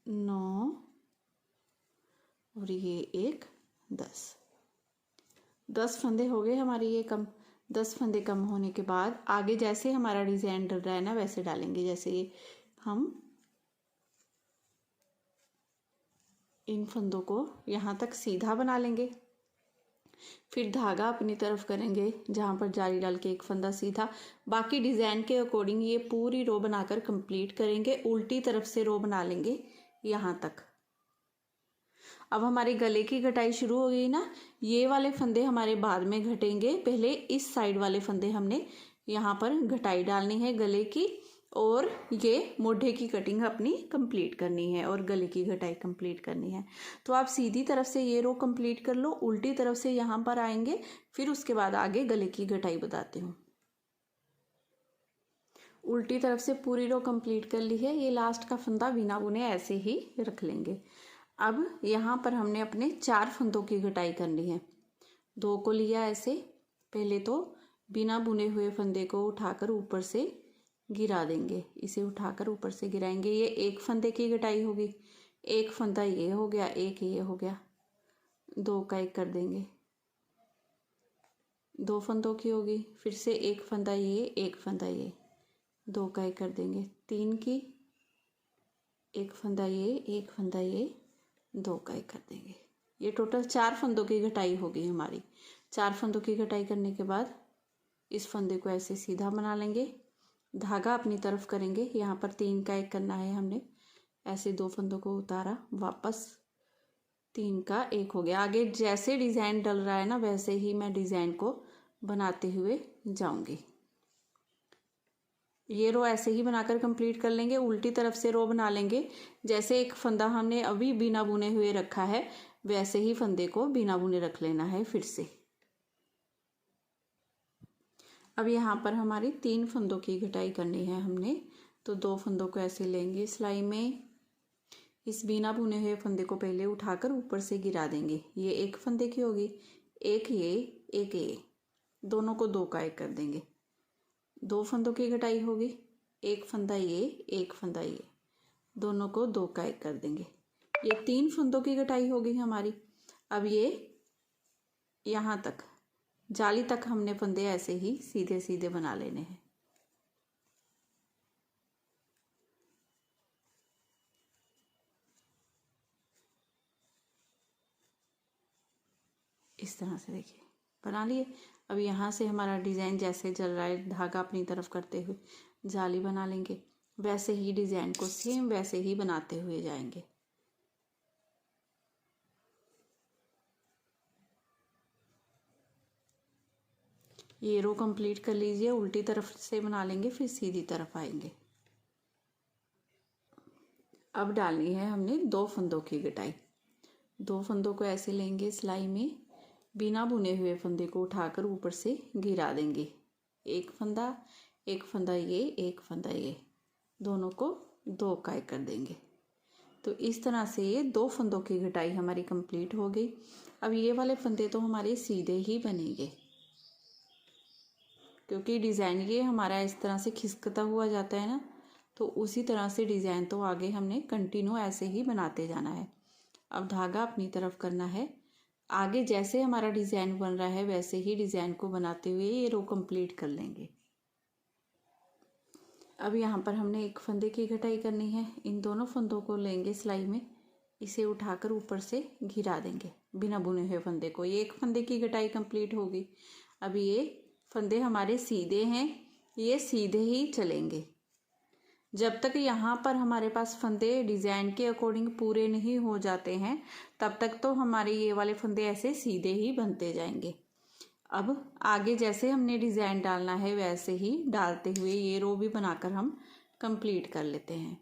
A: 9 और ये एक 10 फंदे हो गए हमारे ये कम। 10 फंदे कम होने के बाद आगे जैसे हमारा डिज़ाइन डल रहा है ना वैसे डालेंगे, जैसे ये हम इन फंदों को यहाँ तक सीधा बना लेंगे, फिर धागा अपनी तरफ करेंगे जहाँ पर जाली डाल के एक फंदा सीधा। बाकी डिज़ाइन के अकॉर्डिंग ये पूरी रो बनाकर कंप्लीट करेंगे। उल्टी तरफ से रो बना लेंगे यहाँ तक। अब हमारे गले की घटाई शुरू हो गई ना। ये वाले फंदे हमारे बाद में घटेंगे, पहले इस साइड वाले फंदे हमने यहाँ पर घटाई डालनी है गले की, और ये मोढे की कटिंग अपनी कंप्लीट करनी है और गले की घटाई कंप्लीट करनी है। तो आप सीधी तरफ से ये रो कंप्लीट कर लो, उल्टी तरफ से यहाँ पर आएंगे, फिर उसके बाद आगे गले की घटाई बताती हूँ। उल्टी तरफ से पूरी रो कंप्लीट कर ली है। ये लास्ट का फंदा बिना बुने ऐसे ही रख लेंगे। अब यहाँ पर हमने अपने 4 फंदों की घटाई करनी है। 2 को लिया ऐसे, पहले तो बिना बुने हुए फंदे को उठाकर ऊपर से गिरा देंगे, इसे उठाकर ऊपर से गिराएंगे। ये एक फंदे की घटाई होगी, एक फंदा ये हो गया, एक ये हो गया, 2 का 1 कर देंगे। 2 फंदों की होगी, फिर से एक फंदा ये, एक फंदा ये, 2 का 1 कर देंगे। 3 की, एक फंदा ये, एक फंदा ये, 2 का 1 कर देंगे। ये टोटल 4 फंदों की घटाई होगी हमारी। 4 फंदों की घटाई करने के बाद इस फंदे को ऐसे सीधा बना लेंगे, धागा अपनी तरफ करेंगे। यहाँ पर 3 का 1 करना है हमने। ऐसे 2 फंदों को उतारा, वापस 3 का 1 हो गया। आगे जैसे डिज़ाइन डल रहा है ना वैसे ही मैं डिज़ाइन को बनाते हुए जाऊंगी। ये रो ऐसे ही बनाकर कंप्लीट कर लेंगे। उल्टी तरफ से रो बना लेंगे, जैसे एक फंदा हमने अभी बिना बुने हुए रखा है वैसे ही फंदे को बिना बुने रख लेना है फिर से। अब यहाँ पर हमारी 3 फंदों की घटाई करनी है हमने, तो 2 फंदों को ऐसे लेंगे सिलाई में। इस बिना बुने हुए फंदे को पहले उठाकर ऊपर से गिरा देंगे। ये एक फंदे की होगी, एक ये, दोनों को 2 का 1 कर देंगे। 2 फंदों की घटाई होगी, एक फंदा ये, एक फंदा ये, दोनों को 2 का 1 कर देंगे। ये 3 फंदों की घटाई होगी हमारी। अब ये यहाँ तक जाली तक हमने फंदे ऐसे ही सीधे सीधे बना लेने हैं। इस तरह से देखिए बना लिए। अब यहाँ से हमारा डिज़ाइन जैसे चल रहा है, धागा अपनी तरफ करते हुए जाली बना लेंगे। वैसे ही डिज़ाइन को सेम वैसे ही बनाते हुए जाएंगे। ये रो कंप्लीट कर लीजिए। उल्टी तरफ से बना लेंगे, फिर सीधी तरफ आएंगे। अब डालनी है हमने 2 फंदों की घटाई। 2 फंदों को ऐसे लेंगे सिलाई में, बिना बुने हुए फंदे को उठाकर ऊपर से गिरा देंगे। एक फंदा ये, एक फंदा ये, दोनों को 2 का 1 कर देंगे। तो इस तरह से ये 2 फंदों की घटाई हमारी कंप्लीट हो गई। अब ये वाले फंदे तो हमारे सीधे ही बनेंगे, क्योंकि डिज़ाइन ये हमारा इस तरह से खिसकता हुआ जाता है ना, तो उसी तरह से डिज़ाइन तो आगे हमने कंटिन्यू ऐसे ही बनाते जाना है। अब धागा अपनी तरफ करना है। आगे जैसे हमारा डिज़ाइन बन रहा है वैसे ही डिज़ाइन को बनाते हुए ये रो कंप्लीट कर लेंगे। अब यहाँ पर हमने एक फंदे की घटाई करनी है। इन दोनों फंदों को लेंगे सिलाई में, इसे उठाकर ऊपर से घिरा देंगे बिना बुने हुए फंदे को। ये एक फंदे की घटाई कंप्लीट होगी। अब ये फंदे हमारे सीधे हैं, ये सीधे ही चलेंगे जब तक यहाँ पर हमारे पास फंदे डिज़ाइन के अकॉर्डिंग पूरे नहीं हो जाते हैं, तब तक तो हमारे ये वाले फंदे ऐसे सीधे ही बनते जाएंगे। अब आगे जैसे हमने डिज़ाइन डालना है वैसे ही डालते हुए ये रो भी बनाकर हम कंप्लीट कर लेते हैं।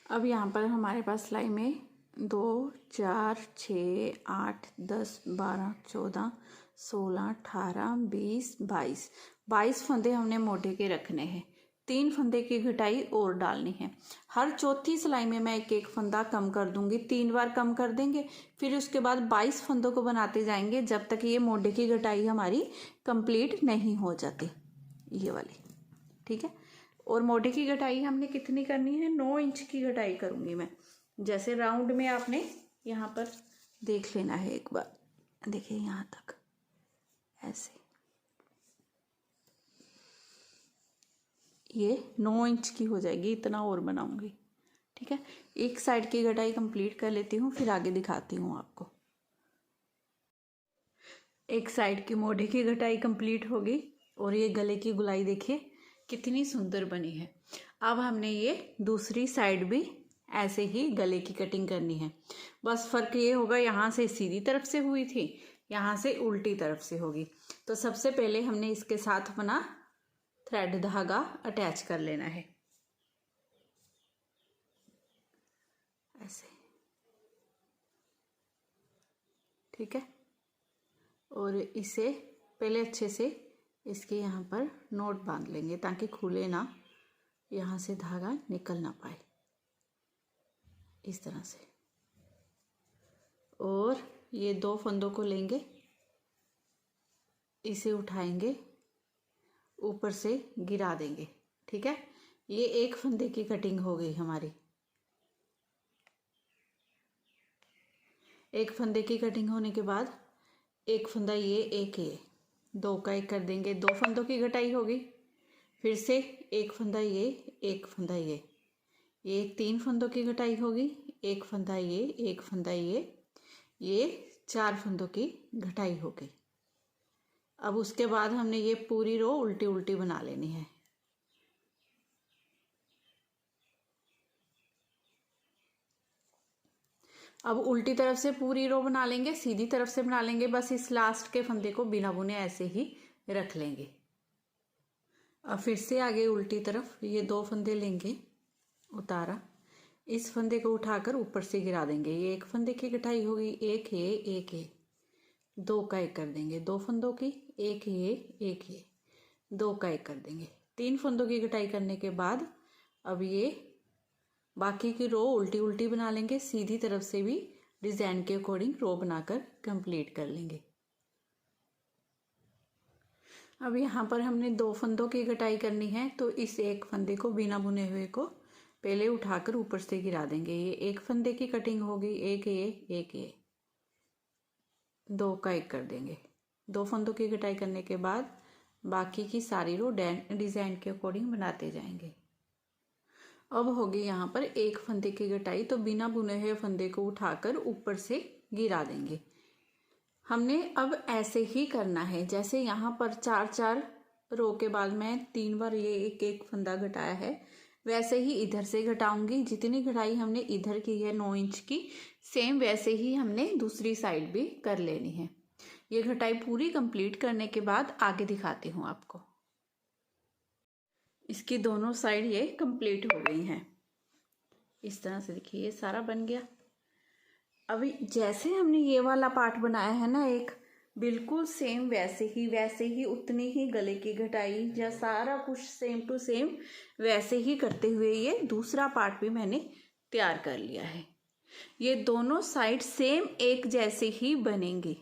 A: अब यहाँ पर हमारे पास सिलाई में 2 4 6 8 10 12 14 16 18 20 22 फंदे हमने मोटे के रखने हैं। 3 फंदे की घटाई और डालनी है। हर चौथी सिलाई में मैं एक एक फंदा कम कर दूंगी, 3 बार कम कर देंगे, फिर उसके बाद 22 फंदों को बनाते जाएंगे जब तक ये मोढे की घटाई हमारी कंप्लीट नहीं हो जाती, ये वाली। ठीक है, और मोढे की घटाई हमने कितनी करनी है, 9 इंच की घटाई करूंगी मैं। जैसे राउंड में आपने यहाँ पर देख लेना है एक बार, देखिए यहाँ तक ऐसे, ये 9 इंच की हो जाएगी, इतना और बनाऊंगी। ठीक है, एक साइड की घटाई कंप्लीट कर लेती हूँ, फिर आगे दिखाती हूँ आपको। एक साइड की मोढे की घटाई कंप्लीट होगी और ये गले की गुलाई देखिए कितनी सुंदर बनी है। अब हमने ये दूसरी साइड भी ऐसे ही गले की कटिंग करनी है। बस फर्क ये होगा, यहाँ से सीधी तरफ से हुई थी, यहाँ से उल्टी तरफ से होगी। तो सबसे पहले हमने इसके साथ अपना थ्रेड धागा अटैच कर लेना है ऐसे। ठीक है, और इसे पहले अच्छे से इसके यहाँ पर नोट बांध लेंगे ताकि खुले ना, यहाँ से धागा निकल ना पाए, इस तरह से। और ये 2 फंदों को लेंगे, इसे उठाएंगे, ऊपर से गिरा देंगे। ठीक है, ये एक फंदे की कटिंग हो गई हमारी। एक फंदे की कटिंग होने के बाद एक फंदा ये, एक ये, 2 का 1 कर देंगे, 2 फंदों की घटाई होगी। फिर से एक फंदा ये, एक फंदा ये 3 फंदों की घटाई होगी, एक फंदा ये, एक फंदा ये 4 फंदों की घटाई होगी। अब उसके बाद हमने ये पूरी रो उल्टी उल्टी बना लेनी है। अब उल्टी तरफ से पूरी रो बना लेंगे, सीधी तरफ से बना लेंगे, बस इस लास्ट के फंदे को बिना बुने ऐसे ही रख लेंगे। अब फिर से आगे उल्टी तरफ ये 2 फंदे लेंगे, उतारा, इस फंदे को उठाकर ऊपर से गिरा देंगे। ये एक फंदे की घटाई होगी, एक ये 2 का 1 कर देंगे, 2 फंदों की, एक ये 2 का 1 कर देंगे। 3 फंदों की घटाई करने के बाद अब ये बाकी की रो उल्टी उल्टी बना लेंगे, सीधी तरफ से भी डिजाइन के अकॉर्डिंग रो बनाकर कंप्लीट कर लेंगे। अब यहाँ पर हमने 2 फंदों की घटाई करनी है, तो इस एक फंदे को बिना बुने हुए को पहले उठाकर ऊपर से गिरा देंगे। ये एक फंदे की कटिंग होगी, एक ये 2 का 1 कर देंगे। 2 फंदों की घटाई करने के बाद बाकी की सारी रो डिजाइन के अकॉर्डिंग बनाते जाएंगे। अब होगी यहाँ पर एक फंदे की घटाई, तो बिना बुने हुए फंदे को उठाकर ऊपर से गिरा देंगे। हमने अब ऐसे ही करना है, जैसे यहाँ पर 4 रो के बाद मैं 3 बार ये एक एक फंदा घटाया है, वैसे ही इधर से घटाऊंगी। जितनी घटाई हमने इधर की है 9 इंच की, सेम वैसे ही हमने दूसरी साइड भी कर लेनी है। ये घटाई पूरी कंप्लीट करने के बाद आगे दिखाती हूँ आपको। इसकी दोनों साइड ये कंप्लीट हो गई हैं, इस तरह से देखिए ये सारा बन गया। अभी जैसे हमने ये वाला पार्ट बनाया है ना एक, बिल्कुल सेम वैसे ही उतनी ही गले की घटाई या सारा कुछ सेम टू सेम वैसे ही करते हुए ये दूसरा पार्ट भी मैंने तैयार कर लिया है। ये दोनों साइड सेम एक जैसे ही बनेंगे,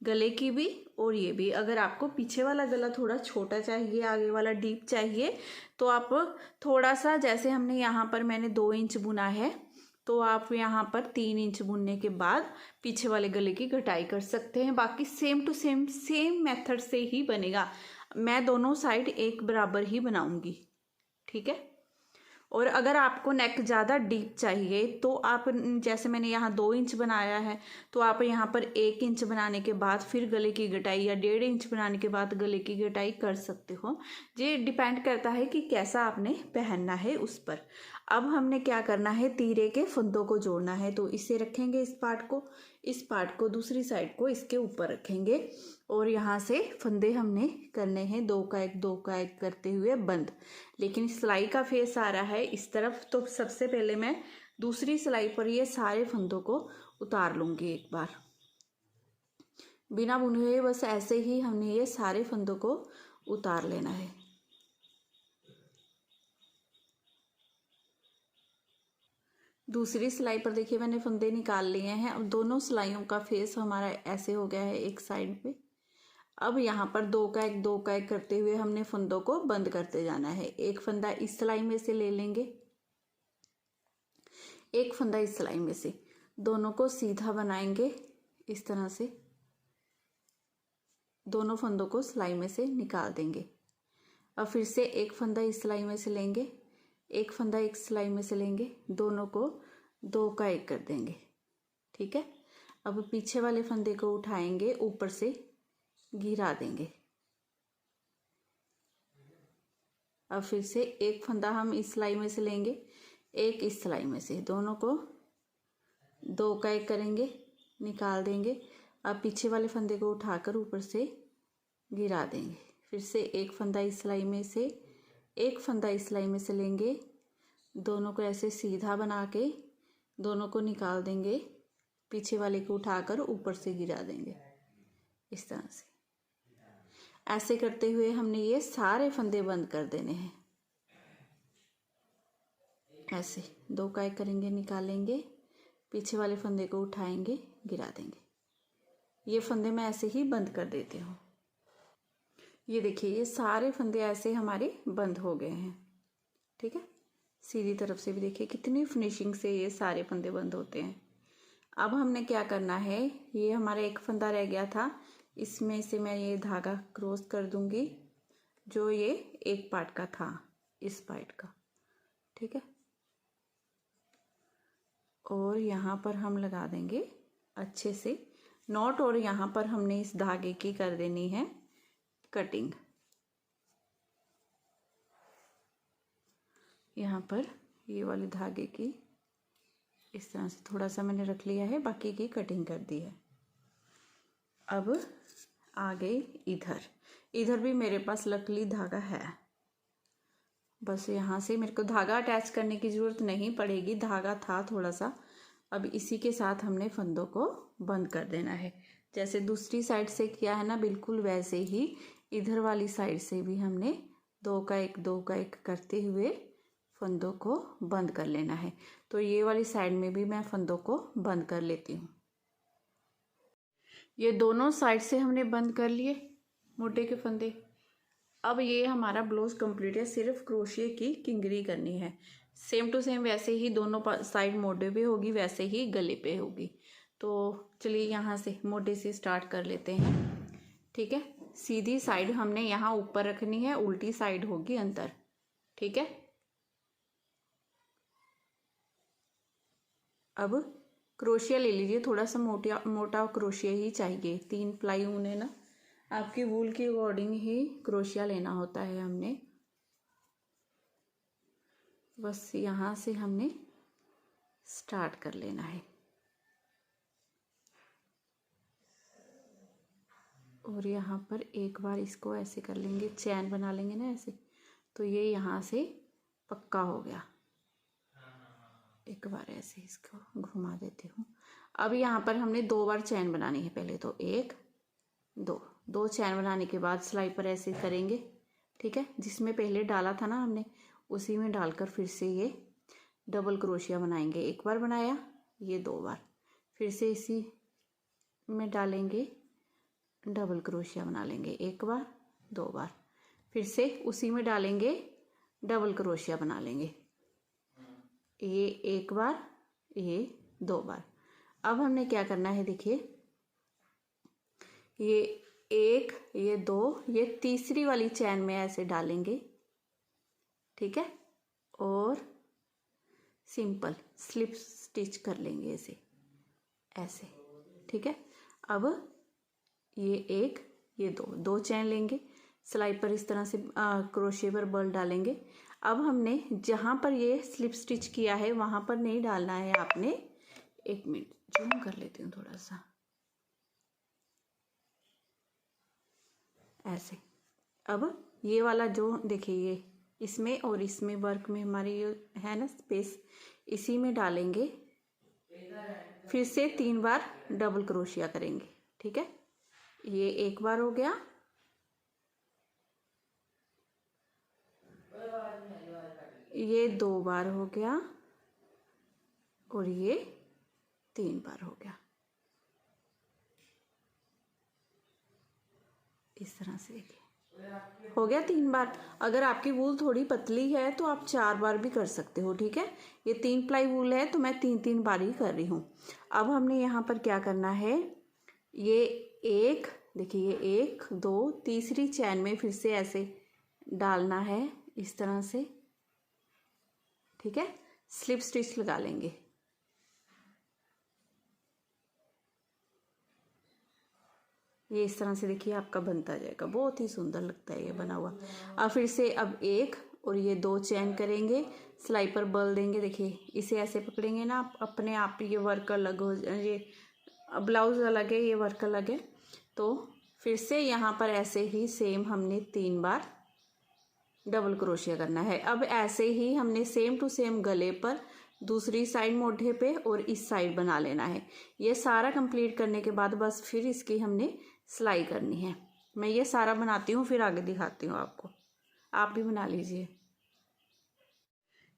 A: गले की भी और ये भी। अगर आपको पीछे वाला गला थोड़ा छोटा चाहिए, आगे वाला डीप चाहिए, तो आप थोड़ा सा, जैसे हमने यहाँ पर मैंने 2 इंच बुना है, तो आप यहाँ पर 3 इंच बुनने के बाद पीछे वाले गले की घटाई कर सकते हैं। बाकी सेम टू सेम मेथड से ही बनेगा। मैं दोनों साइड एक बराबर ही बनाऊंगी। ठीक है, और अगर आपको नेक ज़्यादा डीप चाहिए तो आप, जैसे मैंने यहाँ 2 इंच बनाया है, तो आप यहाँ पर 1 इंच बनाने के बाद फिर गले की घटाई, या 1.5 इंच बनाने के बाद गले की घटाई कर सकते हो। ये डिपेंड करता है कि कैसा आपने पहनना है उस पर। अब हमने क्या करना है, तीरे के फंदों को जोड़ना है। तो इसे रखेंगे, इस पार्ट को दूसरी साइड को इसके ऊपर रखेंगे, और यहाँ से फंदे हमने करने हैं 2 का 1 करते हुए बंद। लेकिन सिलाई का फेस आ रहा है इस तरफ, तो सबसे पहले मैं दूसरी सिलाई पर ये सारे फंदों को उतार लूँगी एक बार बिना बुने हुए। बस ऐसे ही हमने ये सारे फंदों को उतार लेना है। दूसरी सिलाई पर देखिए मैंने फंदे निकाल लिए हैं। अब दोनों सिलाइयों का फेस हमारा ऐसे हो गया है एक साइड पे। अब यहाँ पर दो का एक करते हुए हमने फंदों को बंद करते जाना है। एक फंदा इस सिलाई में से ले लेंगे, एक फंदा इस सिलाई में से, दोनों को सीधा बनाएंगे इस तरह से। दोनों फंदों को सिलाई में से निकाल देंगे। अब फिर से एक फंदा इस सिलाई में से लेंगे, एक फंदा एक सिलाई में से लेंगे, दोनों को दो का एक कर देंगे। ठीक है। अब पीछे वाले फंदे को उठाएंगे, ऊपर से गिरा देंगे। अब फिर से एक फंदा हम इस सिलाई में से लेंगे, एक इस सिलाई में से, दोनों को दो का एक करेंगे, निकाल देंगे। अब पीछे वाले फंदे को उठाकर ऊपर से गिरा देंगे। फिर से एक फंदा इस सिलाई में से, एक फंदा इस सिलाई में से लेंगे, दोनों को ऐसे सीधा बना के दोनों को निकाल देंगे, पीछे वाले को उठाकर ऊपर से गिरा देंगे इस तरह से। ऐसे करते हुए हमने ये सारे फंदे बंद कर देने हैं। ऐसे दो का एक करेंगे, निकालेंगे, पीछे वाले फंदे को उठाएंगे, गिरा देंगे। ये फंदे मैं ऐसे ही बंद कर देती हूँ। ये देखिए ये सारे फंदे ऐसे हमारे बंद हो गए हैं। ठीक है। सीधी तरफ से भी देखिए कितनी फिनिशिंग से ये सारे फंदे बंद होते हैं। अब हमने क्या करना है, ये हमारा एक फंदा रह गया था, इसमें से मैं ये धागा क्रॉस कर दूंगी जो ये एक पार्ट का था, इस पार्ट का। ठीक है। और यहाँ पर हम लगा देंगे अच्छे से नॉट, और यहाँ पर हमने इस धागे की कर देनी है कटिंग। यहाँ पर ये वाले धागे की इस तरह से थोड़ा सा मैंने रख लिया है, बाकी की कटिंग कर दी है। अब आगे इधर भी मेरे पास लकली धागा है, बस यहाँ से मेरे को धागा अटैच करने की ज़रूरत नहीं पड़ेगी, धागा था थोड़ा सा। अब इसी के साथ हमने फंदों को बंद कर देना है। जैसे दूसरी साइड से किया है ना, बिल्कुल वैसे ही इधर वाली साइड से भी हमने दो का एक करते हुए फंदों को बंद कर लेना है। तो ये वाली साइड में भी मैं फंदों को बंद कर लेती हूँ। ये दोनों साइड से हमने बंद कर लिए मोटे के फंदे। अब ये हमारा ब्लाउज कंप्लीट है, सिर्फ क्रोशिया की किंगरी करनी है। सेम टू सेम वैसे ही दोनों साइड मोटे पे होगी, वैसे ही गले पे होगी। तो चलिए यहाँ से मोटे से स्टार्ट कर लेते हैं। ठीक है। सीधी साइड हमने यहाँ ऊपर रखनी है, उल्टी साइड होगी अंदर। ठीक है। अब क्रोशिया ले लीजिए, थोड़ा सा मोटा क्रोशिया ही चाहिए। 3 प्लाई ऊन है ना, आपकी वूल के अकॉर्डिंग ही क्रोशिया लेना होता है हमने। बस यहाँ से हमने स्टार्ट कर लेना है। और यहाँ पर एक बार इसको ऐसे कर लेंगे, चैन बना लेंगे ना ऐसे, तो ये यहाँ से पक्का हो गया। एक बार ऐसे इसको घुमा देती हूँ। अब यहाँ पर हमने 2 बार चैन बनानी है। पहले तो 1 2 चैन बनाने के बाद सिलाई पर ऐसे करेंगे। ठीक है। जिसमें पहले डाला था ना हमने, उसी में डालकर फिर से ये डबल क्रोशिया बनाएंगे। एक बार बनाया, ये 2 बार, फिर से इसी में डालेंगे, डबल क्रोशिया बना लेंगे। एक बार 2 बार, फिर से उसी में डालेंगे, डबल क्रोशिया बना लेंगे। ये 1 बार, ये 2 बार। अब हमने क्या करना है, देखिए ये 1, ये 2, ये तीसरी वाली चैन में ऐसे डालेंगे। ठीक है। और सिंपल स्लिप स्टिच कर लेंगे ऐसे। ठीक है। अब ये 1, ये 2 चैन लेंगे, सिलाई पर इस तरह से क्रोशे पर बल डालेंगे। अब हमने जहाँ पर ये स्लिप स्टिच किया है वहाँ पर नहीं डालना है आपने। 1 मिनट जूम कर लेती हूँ थोड़ा सा, ऐसे। अब ये वाला जो देखिए ये इसमें और इसमें वर्क में हमारी ये है ना स्पेस, इसी में डालेंगे। फिर से 3 बार डबल क्रोशिया करेंगे। ठीक है। ये 1 बार हो गया, ये 2 बार हो गया, और ये 3 बार हो गया। इस तरह से देखिए हो गया 3 बार। अगर आपकी वूल थोड़ी पतली है तो आप 4 बार भी कर सकते हो, ठीक है। ये 3 प्लाई वूल है तो मैं 3 बार ही कर रही हूँ। अब हमने यहाँ पर क्या करना है, ये एक देखिए, ये 1 2 तीसरी चैन में फिर से ऐसे डालना है इस तरह से, ठीक है। स्लिप स्टिच लगा लेंगे। ये इस तरह से देखिए आपका बनता जाएगा, बहुत ही सुंदर लगता है ये बना हुआ। अब फिर से अब 1 और ये 2 चैन करेंगे, सिलाई पर बल देंगे। देखिए इसे ऐसे पकड़ेंगे ना, आप अपने आप ये वर्क अलग हो, ये ब्लाउज अलग है, ये वर्क अलग है। तो फिर से यहाँ पर ऐसे ही सेम हमने 3 बार डबल क्रोशिया करना है। अब ऐसे ही हमने सेम टू सेम गले पर दूसरी साइड मोढे पे और इस साइड बना लेना है। ये सारा कंप्लीट करने के बाद बस फिर इसकी हमने सिलाई करनी है। मैं ये सारा बनाती हूँ फिर आगे दिखाती हूँ आपको, आप भी बना लीजिए।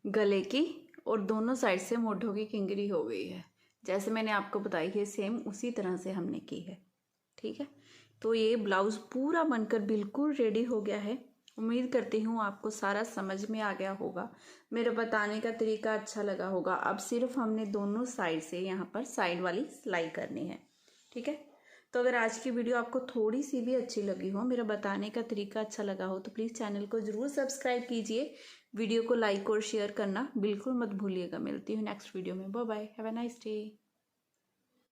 A: गले की और दोनों साइड से मोढों की किंगरी हो गई है, जैसे मैंने आपको बताई है सेम उसी तरह से हमने की है, ठीक है। तो ये ब्लाउज पूरा बनकर बिल्कुल रेडी हो गया है। उम्मीद करती हूँ आपको सारा समझ में आ गया होगा, मेरा बताने का तरीका अच्छा लगा होगा। अब सिर्फ हमने दोनों साइड से यहाँ पर साइड वाली सिलाई करनी है, ठीक है। तो अगर आज की वीडियो आपको थोड़ी सी भी अच्छी लगी हो, मेरा बताने का तरीका अच्छा लगा हो, तो प्लीज़ चैनल को ज़रूर सब्सक्राइब कीजिए। वीडियो को लाइक और शेयर करना बिल्कुल मत भूलिएगा। मिलती हूँ नेक्स्ट वीडियो में। Bye bye, have a nice day.